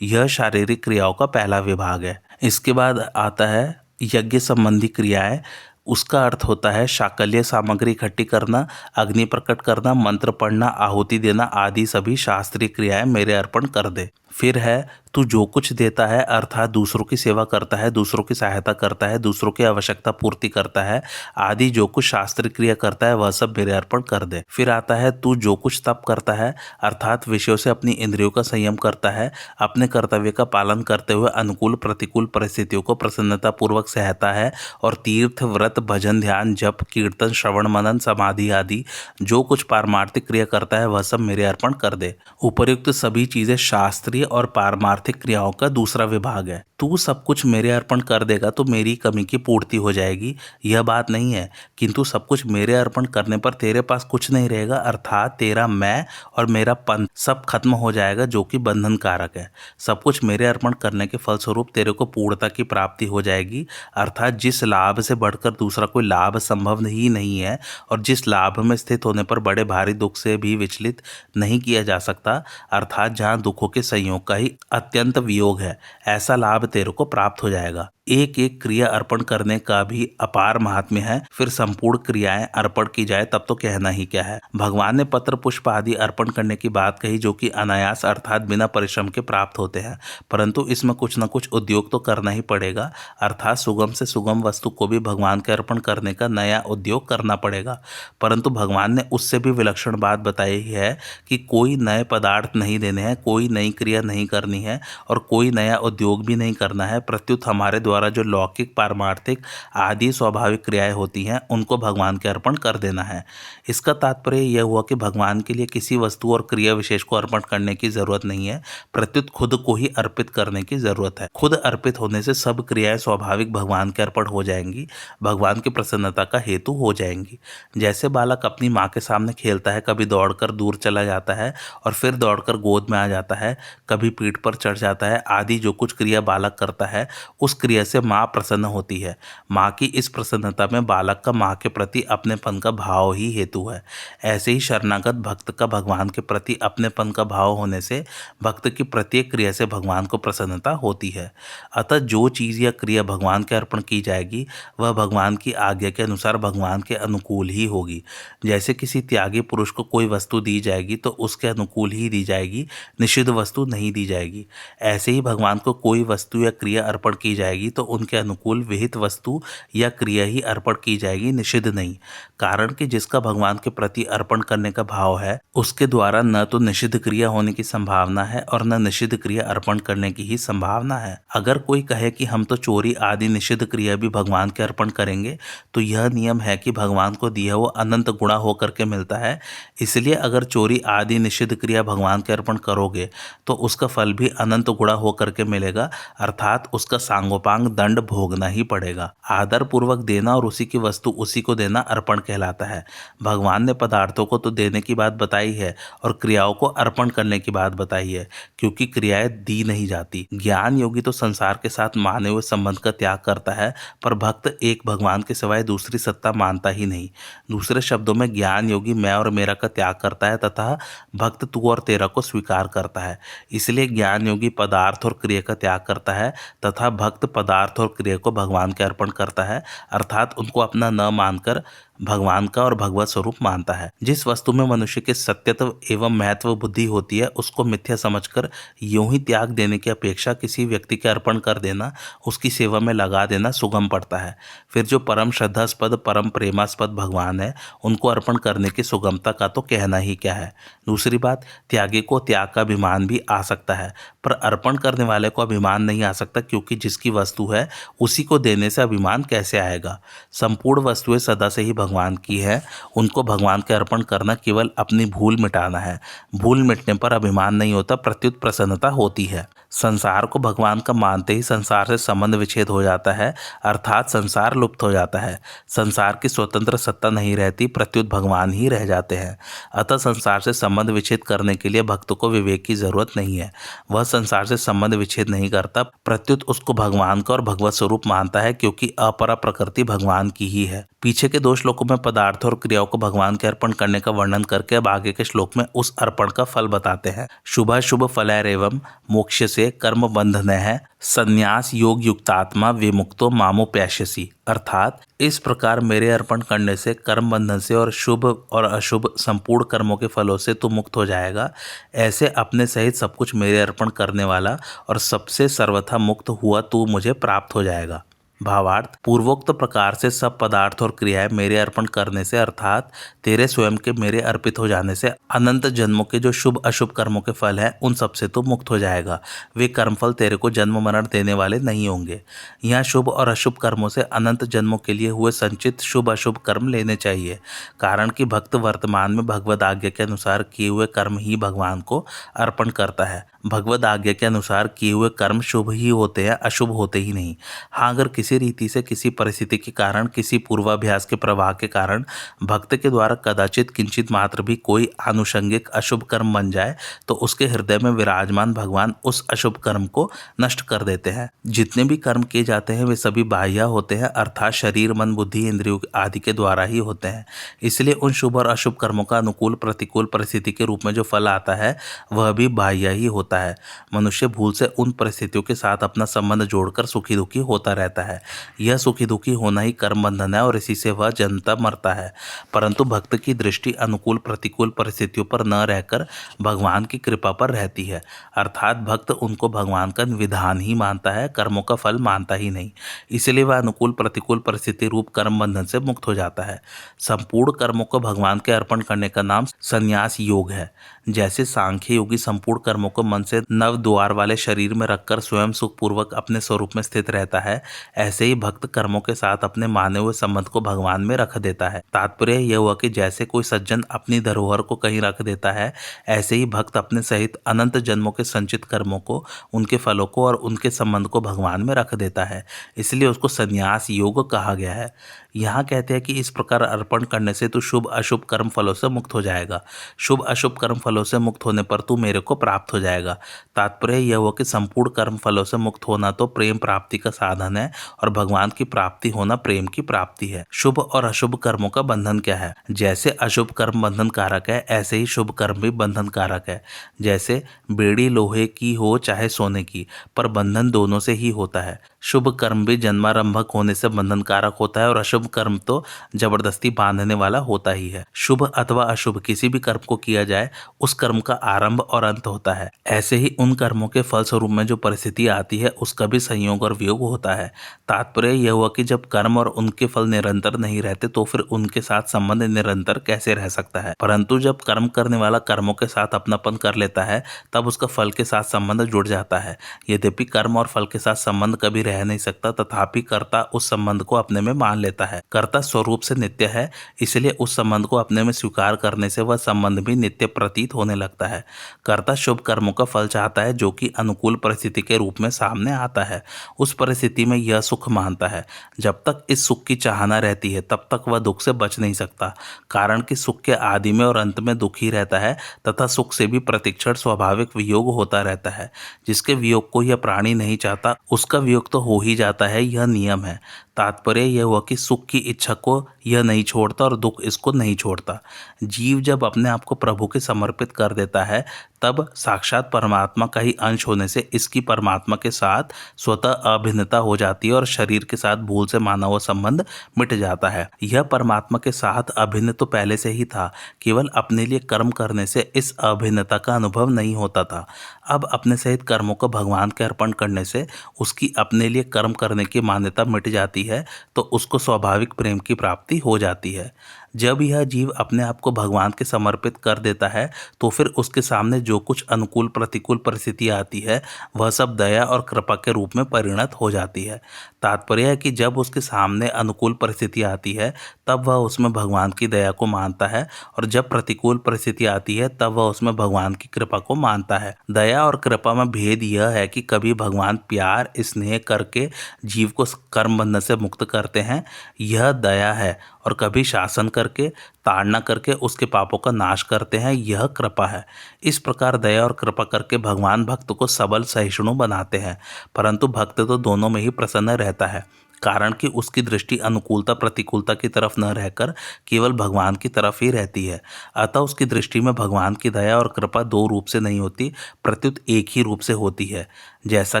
यह शारीरिक क्रियाओं का पहला विभाग है। इसके बाद आता है यज्ञ संबंधी क्रियाएं। उसका अर्थ होता है शाकल्य सामग्री इकट्ठी करना, अग्नि प्रकट करना, मंत्र पढ़ना, आहुति देना आदि सभी शास्त्रीय क्रियाएं मेरे अर्पण कर दे। फिर है तू जो कुछ देता है, अर्थात दूसरों की सेवा करता है, दूसरों की सहायता करता है, दूसरों की आवश्यकता पूर्ति करता है आदि जो कुछ शास्त्रीय क्रिया करता है वह सब मेरे अर्पण कर दे। फिर आता है तू जो कुछ तप करता है, अर्थात विषयों से अपनी इंद्रियों का संयम करता है, अपने कर्तव्य का पालन करते हुए अनुकूल प्रतिकूल परिस्थितियों को प्रसन्नता पूर्वक सहता है और तीर्थ, व्रत, भजन, ध्यान, जप, कीर्तन, श्रवण, मनन, समाधि आदि जो कुछ पारमार्थिक क्रिया करता है वह सब मेरे अर्पण कर दे। उपर्युक्त सभी चीजें शास्त्रीय और पारमार्थिक क्रियाओं का दूसरा विभाग है। तू सब कुछ मेरे अर्पण कर देगा तो मेरी कमी की पूर्ति हो जाएगी, यह बात नहीं है। किंतु सब कुछ मेरे अर्पण करने पर तेरे पास कुछ नहीं रहेगा, अर्थात तेरा मैं और मेरा पंथ सब खत्म हो जाएगा, जो कि बंधन कारक है। सब कुछ मेरे अर्पण करने के फलस्वरूप तेरे को पूर्णता की प्राप्ति हो जाएगी, अर्थात जिस लाभ से बढ़कर दूसरा कोई लाभ संभव ही नहीं है और जिस लाभ में स्थित होने पर बड़े भारी दुख से भी विचलित नहीं किया जा सकता, अर्थात जहाँ दुखों के संयोग का ही अत्यंत वियोग है, ऐसा लाभ तेरे को प्राप्त हो जाएगा। एक एक क्रिया अर्पण करने का भी अपार महात्म्य है, फिर संपूर्ण क्रियाएं अर्पण की जाए तब तो कहना ही क्या है। भगवान ने पत्र पुष्प आदि अर्पण करने की बात कही, जो कि अनायास अर्थात बिना परिश्रम के प्राप्त होते हैं, परंतु इसमें कुछ न कुछ उद्योग तो करना ही पड़ेगा, अर्थात सुगम से सुगम वस्तु को भी भगवान के अर्पण करने का नया उद्योग करना पड़ेगा। परंतु भगवान ने उससे भी विलक्षण बात बताई है कि कोई नए पदार्थ नहीं देने हैं, कोई नई क्रिया नहीं करनी है और कोई नया उद्योग भी नहीं करना है, प्रत्युत हमारे द्वारा जो लौकिक पारमार्थिक आदि स्वाभाविक क्रियाएं होती हैं उनको भगवान के अर्पण कर देना है। इसका तात्पर्य यह हुआ कि भगवान के लिए किसी वस्तु और क्रिया विशेष को अर्पण करने की जरूरत नहीं है, प्रत्युत खुद को ही अर्पित करने की जरूरत है। खुद अर्पित होने से सब क्रियाएं स्वाभाविक भगवान के अर्पण हो जाएंगी, भगवान की प्रसन्नता का हेतु हो जाएंगी। जैसे बालक अपनी माँ के सामने खेलता है, कभी दौड़कर दूर चला जाता है और फिर दौड़कर गोद में आ जाता है, कभी पीठ पर चढ़ जाता है आदि जो कुछ क्रिया बालक करता है, उस क्रिया से माँ प्रसन्न होती है। माँ की इस प्रसन्नता में बालक का माँ के प्रति अपनेपन का भाव ही हेतु है। ऐसे ही शरणागत भक्त का भगवान के प्रति अपनेपन का भाव होने से भक्त की प्रत्येक क्रिया से भगवान को प्रसन्नता होती है। अतः जो चीज़ या क्रिया भगवान के अर्पण की जाएगी वह भगवान की आज्ञा के अनुसार भगवान के अनुकूल ही होगी। जैसे किसी त्यागी पुरुष को कोई वस्तु दी जाएगी तो उसके अनुकूल ही दी जाएगी, निषिद्ध वस्तु नहीं दी जाएगी। ऐसे ही भगवान को कोई वस्तु या क्रिया अर्पण की जाएगी तो उनके अनुकूल विहित वस्तु या क्रिया ही अर्पण की जाएगी, निषिद्ध नहीं। कारण कि जिसका भगवान के प्रति अर्पण करने का भाव है उसके द्वारा न तो निषिद्ध क्रिया होने की संभावना है और न निषिद्ध क्रिया अर्पण करने की ही संभावना है। अगर कोई कहे कि हम तो चोरी आदि निषिद्ध क्रिया भी भगवान के अर्पण करेंगे, तो यह नियम है कि भगवान को दिया वो अनंत गुणा होकर के मिलता है, इसलिए अगर चोरी आदि निषिद्ध क्रिया भगवान के अर्पण करोगे तो उसका फल भी अनंत गुणा होकर के मिलेगा, अर्थात उसका सांगोपांग दंड भोगना ही पड़ेगा। आदर पूर्वक देना और उसी की वस्तु उसी को देना अर्पण कहलाता है। भगवान ने पदार्थों को तो देने की बात बताई है और क्रियाओं को अर्पण करने की बात बताई है, क्योंकि क्रियाएं दी नहीं जाती। ज्ञान योगी तो संसार के साथ माने हुए संबंध का त्याग करता है, पर भक्त एक भगवान के सिवाय दूसरी सत्ता मानता ही नहीं। दूसरे शब्दों में ज्ञान योगी मैं और मेरा का त्याग करता है तथा भक्त तू और तेरा को स्वीकार करता है। इसलिए ज्ञान योगी पदार्थ और क्रिया का त्याग करता है तथा भक्त पदार्थ और क्रिया को भगवान के अर्पण करता है, अर्थात उनको अपना न मानकर भगवान का और भगवत स्वरूप मानता है। जिस वस्तु में मनुष्य के सत्यत्व एवं महत्व बुद्धि होती है उसको मिथ्या समझकर यूं ही त्याग देने की अपेक्षा किसी व्यक्ति के अर्पण कर देना, उसकी सेवा में लगा देना सुगम पड़ता है। फिर जो परम श्रद्धास्पद परम प्रेमास्पद भगवान है उनको अर्पण करने की सुगमता का तो कहना ही क्या है। दूसरी बात, त्यागी को त्याग का अभिमान भी आ सकता है, पर अर्पण करने वाले को अभिमान नहीं आ सकता, क्योंकि जिसकी वस्तु है उसी को देने से अभिमान कैसे आएगा। संपूर्ण वस्तुएं सदा से ही भगवान की है, उनको भगवान के अर्पण करना केवल अपनी भूल मिटाना है। भूल मिटने पर अभिमान नहीं होता, प्रत्युत प्रसन्नता होती है। संसार को भगवान का मानते ही संसार से संबंध विच्छेद हो जाता है, अर्थात संसार लुप्त हो जाता है। संसार की स्वतंत्र सत्ता नहीं रहती, प्रत्युत भगवान ही रह जाते हैं। अतः संसार से संबंध विच्छेद करने के लिए भक्त को विवेक की जरूरत नहीं है। वह संसार से संबंध विच्छेद नहीं करता, प्रत्युत उसको भगवान का और भगवत स्वरूप मानता है, क्योंकि अपरा प्रकृति भगवान की ही है। पीछे के 2 श्लोकों में पदार्थ और क्रियाओं को भगवान के अर्पण करने का वर्णन करके अब आगे के श्लोक में उस अर्पण का फल बताते हैं। शुभाशुभ फलैरेवं मोक्ष से कर्म बंधन है, संन्यास योग युक्तात्मा विमुक्तो मामोप्यास्यसि। अर्थात इस प्रकार मेरे अर्पण करने से कर्म बंधन से और शुभ और अशुभ संपूर्ण कर्मों के फलों से तू मुक्त हो जाएगा। ऐसे अपने सहित सब कुछ मेरे अर्पण करने वाला और सबसे सर्वथा मुक्त हुआ तू मुझे प्राप्त हो जाएगा। भावार्थ, पूर्वोक्त प्रकार से सब पदार्थ और क्रियाएं मेरे अर्पण करने से, अर्थात तेरे स्वयं के मेरे अर्पित हो जाने से अनंत जन्मों के जो शुभ अशुभ कर्मों के फल हैं उन सब से तो मुक्त हो जाएगा। वे कर्मफल तेरे को जन्म मरण देने वाले नहीं होंगे। यहाँ शुभ और अशुभ कर्मों से अनंत जन्मों के लिए हुए संचित शुभ अशुभ कर्म लेने चाहिए, कारण कि भक्त वर्तमान में भगवद आज्ञा के अनुसार किए हुए कर्म ही भगवान को अर्पण करता है। भगवद आज्ञा के अनुसार किए हुए कर्म शुभ ही होते हैं, अशुभ होते ही नहीं। हाँ, अगर किसी रीति से, किसी परिस्थिति के कारण, किसी पूर्वाभ्यास के प्रवाह के कारण भक्त के द्वारा कदाचित किंचित मात्र भी कोई आनुषंगिक अशुभ कर्म बन जाए तो उसके हृदय में विराजमान भगवान उस अशुभ कर्म को नष्ट कर देते हैं। जितने भी कर्म किए जाते हैं वे सभी बाह्य होते हैं, अर्थात शरीर, मन, बुद्धि, इंद्रियों आदि के द्वारा ही होते हैं। इसलिए उन शुभ और अशुभ कर्मों का अनुकूल प्रतिकूल परिस्थिति के रूप में जो फल आता है वह भी बाह्य ही होता है। मनुष्य भूल से उन परिस्थितियों के साथ अपना संबंध जोड़कर सुखी दुखी होता रहता है। यह सुखी दुखी होना ही कर्म बंधन है और इसी से वह जन्मतः मरता है। परंतु भक्त की दृष्टि अनुकूल प्रतिकूल परिस्थितियों पर न रहकर भगवान की कृपा पर रहती है, अर्थात भक्त उनको भगवान का विधान ही मानता है, कर्मों का फल मानता ही नहीं। इसलिए वह अनुकूल प्रतिकूल परिस्थिति रूप कर्म बंधन से मुक्त हो जाता है। संपूर्ण कर्मों को भगवान के अर्पण करने का नाम संन्यास योग है। जैसे सांख्य योगी संपूर्ण कर्मों को मन से नव द्वार वाले शरीर में रखकर स्वयं सुखपूर्वक अपने स्वरूप में स्थित रहता है, ऐसे ही भक्त कर्मों के साथ अपने माने हुए संबंध को भगवान में रख देता है। तात्पर्य यह हुआ कि जैसे कोई सज्जन अपनी धरोहर को कहीं रख देता है, ऐसे ही भक्त अपने सहित अनंत जन्मों के संचित कर्मों को, उनके फलों को और उनके संबंध को भगवान में रख देता है। इसलिए उसको संन्यास योग कहा गया है। यहाँ कहते हैं कि इस प्रकार अर्पण करने से तू शुभ अशुभ कर्म फलों से मुक्त हो जाएगा। शुभ अशुभ कर्म फलों से मुक्त होने पर तू मेरे को प्राप्त हो जाएगा। तात्पर्य यह हुआ कि संपूर्ण कर्म फलों से मुक्त होना तो प्रेम प्राप्ति का साधन है और भगवान की प्राप्ति होना प्रेम की प्राप्ति है। शुभ और अशुभ कर्मों का बंधन क्या है? जैसे अशुभ कर्म बंधन कारक है, ऐसे ही शुभ कर्म भी बंधन कारक है। जैसे बेड़ी लोहे की हो चाहे सोने की, पर बंधन दोनों से ही होता है। शुभ कर्म भी जन्मारंभक होने से बंधन कारक होता है और अशुभ कर्म तो जबरदस्ती बांधने वाला होता ही है। शुभ अथवा अशुभ किसी भी कर्म को किया जाए, उस कर्म का आरंभ और अंत होता है। ऐसे ही उन कर्मों के फल स्वरूप में जो परिस्थिति आती है उसका भी संयोग और वियोग होता है। तात्पर्य यह हुआ कि जब कर्म और उनके फल निरंतर नहीं रहते तो फिर उनके साथ संबंध निरंतर कैसे रह सकता है? परंतु जब कर्म करने वाला कर्मों के साथ अपनापन कर लेता है तब उसका फल के साथ संबंध जुड़ जाता है। यद्यपि कर्म और फल के साथ संबंध कभी रह नहीं सकता, तथापि कर्ता उस संबंध को अपने में मान लेता है। कर्ता स्वरूप से नित्य है, इसलिए उस संबंध को अपने में स्वीकार करने से वह संबंध भी नित्य प्रतीत होने लगता है। कर्ता शुभ कर्मों का फल चाहता है जो कि अनुकूल परिस्थिति के रूप में सामने आता है। उस परिस्थिति में यह सुख मानता है। जब तक इस सुख की चाहना रहती है तब तक वह दुख से बच नहीं सकता, कारण कि सुख के आदि में और अंत में दुख ही रहता है तथा सुख से भी प्रतिक्षण स्वाभाविक वियोग होता रहता है। जिसके वियोग को यह प्राणी नहीं चाहता उसका वियोग तो हो ही जाता है, यह नियम है। तात्पर्य यह हुआ कि सुख की इच्छा को यह नहीं छोड़ता और दुख इसको नहीं छोड़ता। जीव जब अपने आप को प्रभु के समर्पित कर देता है तब साक्षात परमात्मा का ही अंश होने से इसकी परमात्मा के साथ स्वतः अभिन्नता हो जाती है और शरीर के साथ भूल से माना हुआ संबंध मिट जाता है। यह परमात्मा के साथ अभिन्न तो पहले से ही था, केवल अपने लिए कर्म करने से इस अभिन्नता का अनुभव नहीं होता था। अब अपने सहित कर्मों को भगवान के अर्पण करने से उसकी अपने लिए कर्म करने की मान्यता मिट जाती है तो उसको स्वाभाविक प्रेम की प्राप्ति हो जाती है। जब यह जीव अपने आप को भगवान के समर्पित कर देता है तो फिर उसके सामने जो कुछ अनुकूल प्रतिकूल परिस्थिति आती है वह सब दया और कृपा के रूप में परिणत हो जाती है। तात्पर्य है कि जब उसके सामने अनुकूल परिस्थिति आती है तब वह उसमें भगवान की दया को मानता है और जब प्रतिकूल परिस्थिति आती है तब वह उसमें भगवान की कृपा को मानता है। दया और कृपा में भेद यह है कि कभी भगवान प्यार स्नेह करके जीव को कर्म बंधन से मुक्त करते हैं, यह दया है, और कभी शासन करके ताड़ना करके उसके पापों का नाश करते हैं, यह कृपा है। इस प्रकार दया और कृपा करके भगवान भक्त को सबल सहिष्णु बनाते हैं, परंतु भक्त तो दोनों में ही प्रसन्न रहता है, कारण कि उसकी दृष्टि अनुकूलता प्रतिकूलता की तरफ न रहकर केवल भगवान की तरफ ही रहती है। अतः उसकी दृष्टि में भगवान की दया और कृपा दो रूप से नहीं होती, प्रत्युत एक ही रूप से होती है। जैसा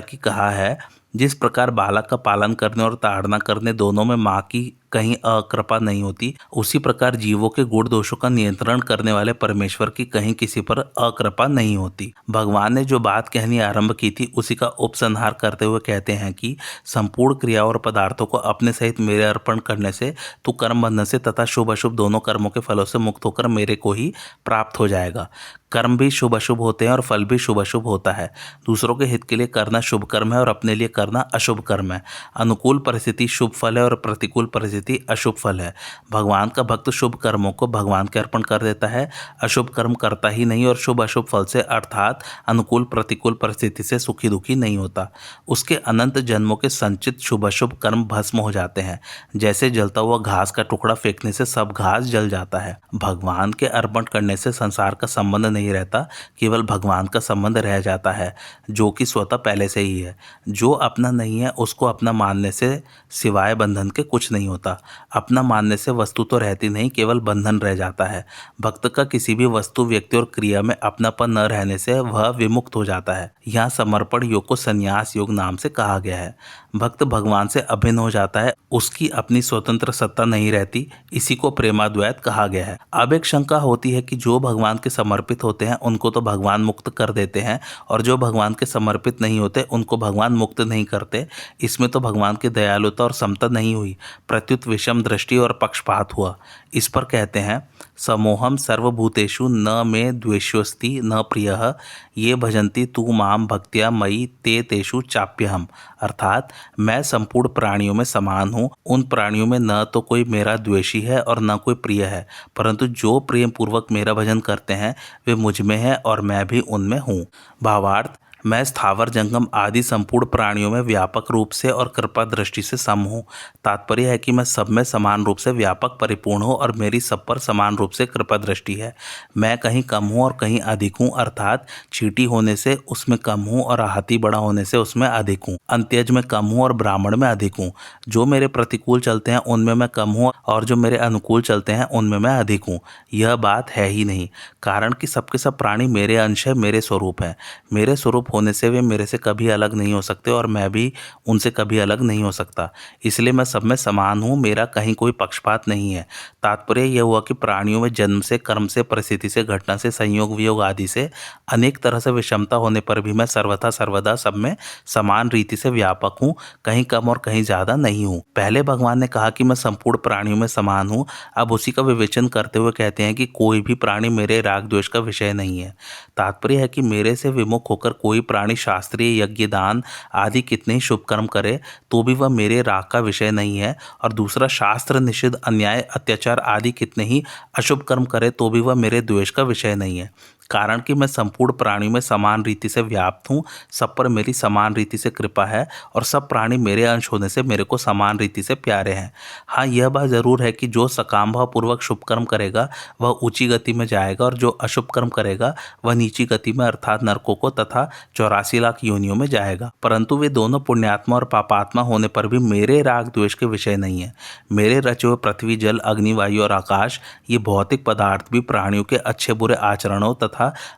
कि कहा है, जिस प्रकार बालक का पालन करने और ताड़ना करने दोनों में माँ की कहीं अकृपा नहीं होती, उसी प्रकार जीवों के गुण दोषों का नियंत्रण करने वाले परमेश्वर की कहीं किसी पर अकृपा नहीं होती। भगवान ने जो बात कहनी आरंभ की थी उसी का उपसंहार करते हुए कहते हैं कि संपूर्ण क्रिया और पदार्थों को अपने सहित मेरे अर्पण करने से तू कर्म बंधन से तथा शुभ अशुभ दोनों कर्मों के फलों से मुक्त होकर मेरे को ही प्राप्त हो जाएगा। कर्म भी शुभ अशुभ होते हैं और फल भी शुभ अशुभ होता है। दूसरों के हित के लिए करना शुभ कर्म है और अपने लिए करना अशुभ कर्म है। अनुकूल परिस्थिति शुभ फल है और प्रतिकूल परिस्थिति परिस्थिति अशुभ फल है। भगवान का भक्त शुभ कर्मों को भगवान के अर्पण कर देता है, अशुभ कर्म करता ही नहीं और शुभ अशुभ फल से अर्थात अनुकूल प्रतिकूल परिस्थिति से सुखी दुखी नहीं होता। उसके अनंत जन्मों के संचित शुभ अशुभ कर्म भस्म हो जाते हैं। जैसे जलता हुआ घास का टुकड़ा फेंकने से सब घास जल जाता है। भगवान के अर्पण करने से संसार का संबंध नहीं रहता, केवल भगवान का संबंध रह जाता है, जो कि स्वतः पहले से ही है। जो अपना नहीं है उसको अपना मानने से सिवाय बंधन के कुछ नहीं होता। अपना मानने से वस्तु तो रहती नहीं, केवल बंधन रह जाता है। भक्त का किसी भी वस्तु व्यक्ति और क्रिया में अपनापन न रहने से वह विमुक्त हो जाता है। यहाँ समर्पण योग को संन्यास योग नाम से कहा गया है। भक्त भगवान से अभिन्न हो जाता है, उसकी अपनी स्वतंत्र सत्ता नहीं रहती, इसी को प्रेमाद्वैत कहा गया है। अब एक शंका होती है कि जो भगवान के समर्पित होते हैं उनको तो भगवान मुक्त कर देते हैं और जो भगवान के समर्पित नहीं होते उनको भगवान मुक्त नहीं करते। इसमें तो भगवान की दयालुता और समता नहीं हुई, प्रत्युत विषम दृष्टि और पक्षपात हुआ। इस पर कहते हैं, समोहम सर्वभूतेषु न मे द्वेष्योस्ति न प्रियः ये भजन्ति तू माम भक्त्या मयि ते तेषु चाप्यहम। अर्थात मैं संपूर्ण प्राणियों में समान हूँ, उन प्राणियों में न तो कोई मेरा द्वेषी है और न कोई प्रिय है, परंतु जो प्रेम पूर्वक मेरा भजन करते हैं वे मुझ में हैं और मैं भी उनमें हूँ। भावार्थ, मैं स्थावर जंगम आदि संपूर्ण प्राणियों में व्यापक रूप से और कृपा दृष्टि से सम हूँ। तात्पर्य है कि मैं सब में समान रूप से व्यापक परिपूर्ण हूँ और मेरी सब पर समान रूप से कृपा दृष्टि है। मैं कहीं कम हूँ और कहीं अधिक हूँ, अर्थात चींटी होने से उसमें कम हूँ और हाथी बड़ा होने से उसमें अधिक हूँ, अंत्यज में कम हूँ और ब्राह्मण में अधिक हूँ। जो मेरे प्रतिकूल चलते हैं उनमें मैं कम हूँ और जो मेरे अनुकूल चलते हैं उनमें मैं अधिक हूँ। यह बात है ही नहीं, कारण कि सबके सब प्राणी मेरे अंश है, मेरे स्वरूप है। मेरे स्वरूप होने से वे मेरे से कभी अलग नहीं हो सकते और मैं भी उनसे कभी अलग नहीं हो सकता। इसलिए मैं सब में समान हूँ, मेरा कहीं कोई पक्षपात नहीं है। तात्पर्य यह हुआ कि प्राणियों में जन्म से, कर्म से, परिस्थिति से, घटना से, संयोग वियोग आदि से अनेक तरह से विषमता होने पर भी मैं सर्वथा सर्वदा सब में समान रीति से व्यापक हूँ, कहीं कम और कहीं ज्यादा नहीं हूँ। पहले भगवान ने कहा कि मैं संपूर्ण प्राणियों में समान हूँ, अब उसी का विवेचन करते हुए कहते हैं कि कोई भी प्राणी मेरे राग द्वेष का विषय नहीं है। तात्पर्य है कि मेरे से विमुख होकर कोई प्राणी शास्त्रीय यज्ञ दान आदि कितने ही शुभ कर्म करे तो भी वह मेरे राग का विषय नहीं है, और दूसरा शास्त्र निषिद्ध अन्याय अत्याचार आदि कितने ही अशुभ कर्म करे तो भी वह मेरे द्वेष का विषय नहीं है। कारण कि मैं संपूर्ण प्राणियों में समान रीति से व्याप्त हूँ, सब पर मेरी समान रीति से कृपा है और सब प्राणी मेरे अंश होने से मेरे को समान रीति से प्यारे हैं। हाँ, यह बात जरूर है कि जो सकाम भाव पूर्वक शुभ कर्म करेगा वह ऊंची गति में जाएगा और जो अशुभ कर्म करेगा वह नीची गति में अर्थात नरकों को तथा 84 लाख योनियों में जाएगा। परंतु वे दोनों पुण्यात्मा और पापात्मा होने पर भी मेरे राग द्वेष के विषय नहीं है। मेरे रचे हुए पृथ्वी, जल, अग्नि, वायु और आकाश ये भौतिक पदार्थ भी प्राणियों के अच्छे बुरे आचरणों तथा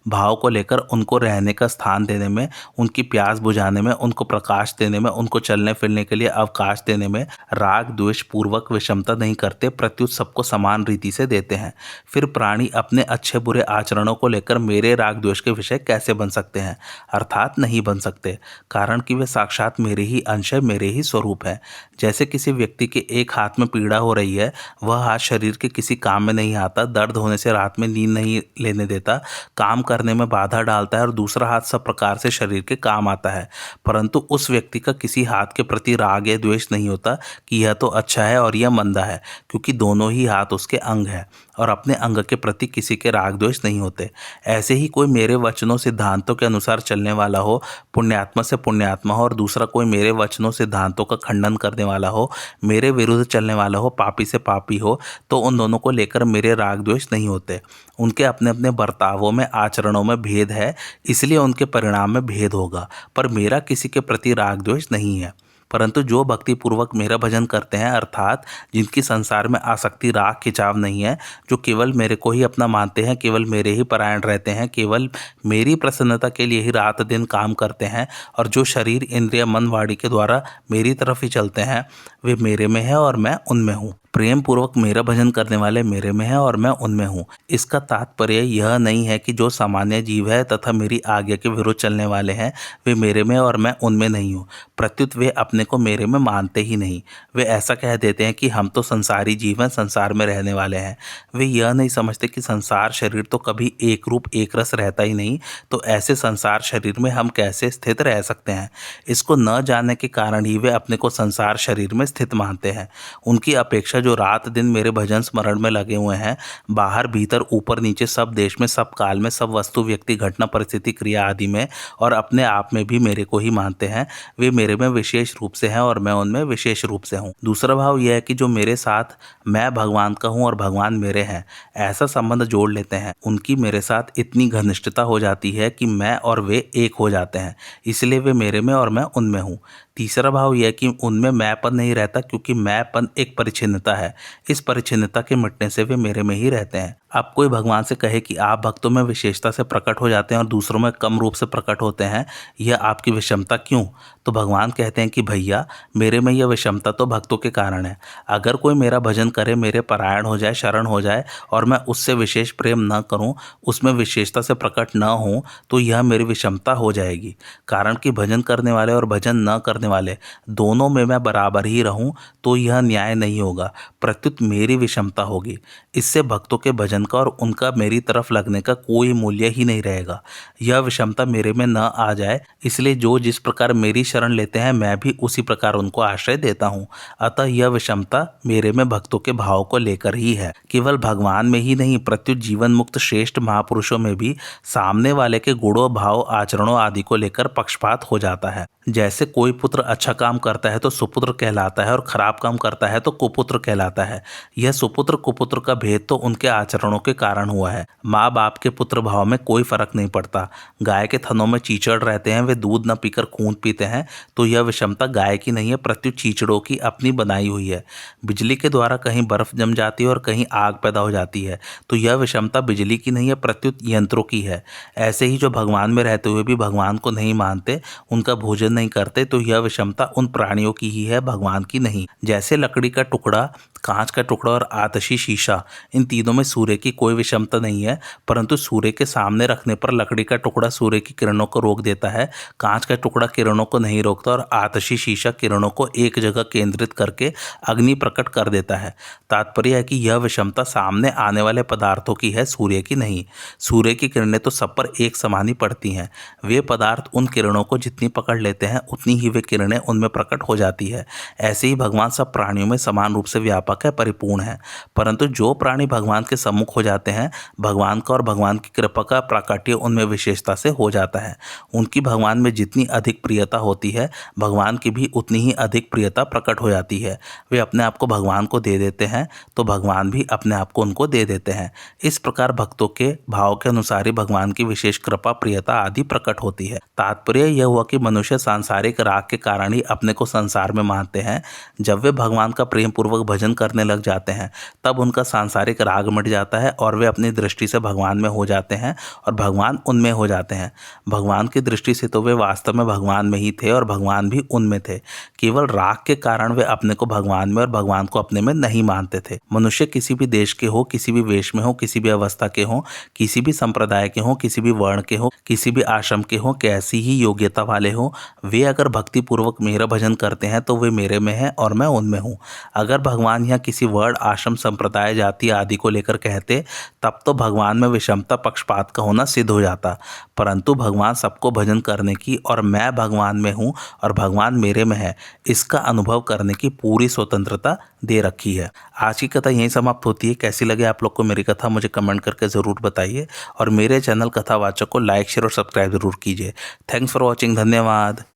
भाव को लेकर उनको रहने का स्थान देने में, उनकी प्यास बुझाने में, उनको प्रकाश देने में, उनको चलने फिरने के लिए अवकाश देने में राग द्वेष पूर्वक विषमता नहीं करते, प्रत्युत सबको समान रीति से देते हैं। फिर प्राणी अपने अच्छे बुरे आचरणों को लेकर मेरे राग द्वेष के विषय कैसे बन सकते हैं? अर्थात नहीं बन सकते, कारण कि वे साक्षात मेरे ही अंश है, मेरे ही स्वरूप है। जैसे किसी व्यक्ति के एक हाथ में पीड़ा हो रही है, वह हाथ शरीर के किसी काम में नहीं आता, दर्द होने से रात में नींद नहीं लेने देता, काम करने में बाधा डालता है और दूसरा हाथ सब प्रकार से शरीर के काम आता है, परंतु उस व्यक्ति का किसी हाथ के प्रति राग या द्वेष नहीं होता कि यह तो अच्छा है और यह मंदा है, क्योंकि दोनों ही हाथ उसके अंग है और अपने अंग के प्रति किसी के राग द्वेष नहीं होते। ऐसे ही कोई मेरे वचनों सिद्धांतों के अनुसार चलने वाला हो, पुण्यात्मा से पुण्यात्मा हो, और दूसरा कोई मेरे वचनों सिद्धांतों का खंडन करने वाला हो, मेरे विरुद्ध चलने वाला हो, पापी से पापी हो, तो उन दोनों को लेकर मेरे राग द्वेष नहीं होते। उनके अपने अपने बर्तावों में, आचरणों में भेद है, इसलिए उनके परिणाम में भेद होगा, पर मेरा किसी के प्रति राग द्वेष नहीं है। परंतु जो भक्ति पूर्वक मेरा भजन करते हैं, अर्थात जिनकी संसार में आसक्ति राग खिंचाव नहीं है, जो केवल मेरे को ही अपना मानते हैं, केवल मेरे ही परायण रहते हैं, केवल मेरी प्रसन्नता के लिए ही रात दिन काम करते हैं, और जो शरीर इंद्रिय मन वाणी के द्वारा मेरी तरफ ही चलते हैं, वे मेरे में है और मैं उनमें हूँ। प्रेम पूर्वक मेरा भजन करने वाले मेरे में है और मैं उनमें हूँ। इसका तात्पर्य यह नहीं है कि जो सामान्य जीव है तथा मेरी आज्ञा के विरुद्ध चलने वाले हैं वे मेरे में और मैं उनमें नहीं हूँ। प्रत्युत वे अपने को मेरे में मानते ही नहीं। वे ऐसा कह देते हैं कि हम तो संसारी जीव हैं, संसार में रहने वाले हैं। वे यह नहीं समझते कि संसार शरीर तो कभी एक रूप एक रस रहता ही नहीं, तो ऐसे संसार शरीर में हम कैसे स्थित रह सकते हैं। इसको न जानने के कारण ही वे अपने को संसार शरीर में स्थित मानते हैं। उनकी अपेक्षा जो रात दिन मेरे भजन स्मरण में लगे हुए हैं, बाहर भीतर ऊपर नीचे सब देश में सब काल में सब वस्तु व्यक्ति घटना परिस्थिति क्रिया आदि में और अपने आप में भी मेरे को ही मानते हैं, वे मेरे में विशेष रूप से हैं और मैं उनमें विशेष रूप से हूँ। दूसरा भाव यह है कि जो मेरे साथ मैं भगवान का हूँ और भगवान मेरे हैं, ऐसा संबंध जोड़ लेते हैं, उनकी मेरे साथ इतनी घनिष्ठता हो जाती है कि मैं और वे एक हो जाते हैं, इसलिए वे मेरे में और मैं उनमें हूँ। तीसरा भाव यह कि उनमें मैंपन नहीं रहता, क्योंकि मैंपन एक परिच्छिन्नता है। इस परिच्छिन्नता के मिटने से वे मेरे में ही रहते हैं। अब कोई भगवान से कहे कि आप भक्तों में विशेषता से प्रकट हो जाते हैं और दूसरों में कम रूप से प्रकट होते हैं, यह आपकी विषमता क्यों? तो भगवान कहते हैं कि भैया, मेरे में यह विषमता तो भक्तों के कारण है। अगर कोई मेरा भजन करे, मेरे परायण हो जाए, शरण हो जाए और मैं उससे विशेष प्रेम न करूं, उसमें विशेषता से प्रकट न हो, तो यह मेरी विषमता हो जाएगी। कारण कि भजन करने वाले और भजन न करने वाले दोनों में मैं बराबर ही रहूं तो यह न्याय नहीं होगा, प्रत्युत मेरी विषमता होगी। इससे भक्तों के भजन का और उनका मेरी तरफ लगने का कोई मूल्य ही नहीं रहेगा। यह विषमता मेरे में न आ जाए, इसलिए जो जिस प्रकार मेरी शरण लेते हैं, मैं भी उसी प्रकार उनको आश्रय देता हूँ। अतः यह विषमता मेरे में भक्तों के भाव को लेकर ही है। केवल भगवान में ही नहीं, प्रत्युत जीवन मुक्त श्रेष्ठ महापुरुषों में भी सामने वाले के गुणों भाव आचरणों आदि को लेकर पक्षपात हो जाता है। जैसे कोई पुत्र अच्छा काम करता है तो सुपुत्र कहलाता है और खराब काम करता है तो कुपुत्र कहलाता है। यह सुपुत्र कुपुत्र का भेद तो उनके आचरणों के कारण हुआ है। माँ बाप के पुत्र भाव में कोई फर्क नहीं पड़ता। गाय के थनों में चीचड़ रहते हैं, वे दूध न पीकर खून पीते हैं, तो यह विषमता गाय की नहीं है, प्रत्युत चीचड़ों की अपनी बनाई हुई है। बिजली के द्वारा कहीं बर्फ जम जाती है और कहीं आग पैदा हो जाती है, तो यह विषमता बिजली की नहीं है, प्रत्युत यंत्रों की है। ऐसे ही जो भगवान में रहते हुए भी भगवान को नहीं मानते, उनका भोजन नहीं करते, तो यह विषमता उन प्राणियों की ही है, भगवान की नहीं। जैसे लकड़ी का टुकड़ा, कांच का टुकड़ा और आतशी शीशा, इन तीनों में सूर्य की कोई विषमता नहीं है, परंतु सूर्य के सामने रखने पर लकड़ी का टुकड़ा सूर्य की किरणों को रोक देता है, कांच का टुकड़ा किरणों को नहीं रोकता और आतशी शीशा किरणों को एक जगह केंद्रित करके अग्नि प्रकट कर देता है। तात्पर्य है कि यह विषमता सामने आने वाले पदार्थों की है, सूर्य की नहीं। सूर्य की किरणें तो सब पर एक समान ही पड़ती हैं। वे पदार्थ उन किरणों को जितनी पकड़ लेते हैं, उतनी ही वे किरणें उनमें प्रकट हो जाती है। ऐसे ही भगवान सब प्राणियों में समान रूप से व्यापक है, परिपूर्ण है। परंतु जो प्राणी भगवान के सम्मुख हो जाते हैं, भगवान का और भगवान की कृपा का प्राकट्य उनमें विशेषता से हो जाता है। उनकी भगवान में जितनी अधिक प्रियता होती है, भगवान की भी उतनी ही अधिक प्रियता प्रकट हो जाती है। वे अपने आप को भगवान को दे देते हैं, तो भगवान भी अपने आप को उनको दे देते हैं। इस प्रकार भक्तों के भाव के अनुसार ही भगवान की विशेष कृपा प्रियता आदि प्रकट होती है। तात्पर्य यह हुआ कि मनुष्य सांसारिक राग के कारण ही अपने को संसार में मानते हैं। जब वे भगवान का प्रेम पूर्वक भजन करने लग जाते हैं, तब उनका सांसारिक राग मिट जाता है और वे अपनी दृष्टि से भगवान में हो जाते हैं और भगवान उनमें हो जाते हैं। भगवान की दृष्टि से तो वे वास्तव में भगवान में ही थे और भगवान भी उनमें थे। केवल राग के कारण वे अपने को भगवान में और भगवान को अपने में नहीं मानते थे। मनुष्य किसी भी देश के हो, किसी भी वेश में हो, किसी भी अवस्था के हो, किसी भी संप्रदाय के हो, किसी भी वर्ण के हो, किसी भी आश्रम के हो, कैसी ही योग्यता वाले हो, वे अगर भक्ति पूर्वक मेरा भजन करते हैं तो वे मेरे में हैं और मैं उनमें हूँ। अगर भगवान यहाँ किसी वर्ण आश्रम संप्रदाय जाति आदि को लेकर कहते, तब तो भगवान में विषमता पक्षपात का होना सिद्ध हो जाता। परंतु भगवान सबको भजन करने की और मैं भगवान में हूँ और भगवान मेरे में है, इसका अनुभव करने की पूरी स्वतंत्रता दे रखी है। आज की कथा यहीं समाप्त होती है। कैसी लगे आप लोग को मेरी कथा, मुझे कमेंट करके ज़रूर बताइए और मेरे चैनल कथावाचक को लाइक शेयर और सब्सक्राइब जरूर कीजिए। Thanks for watching. धन्यवाद।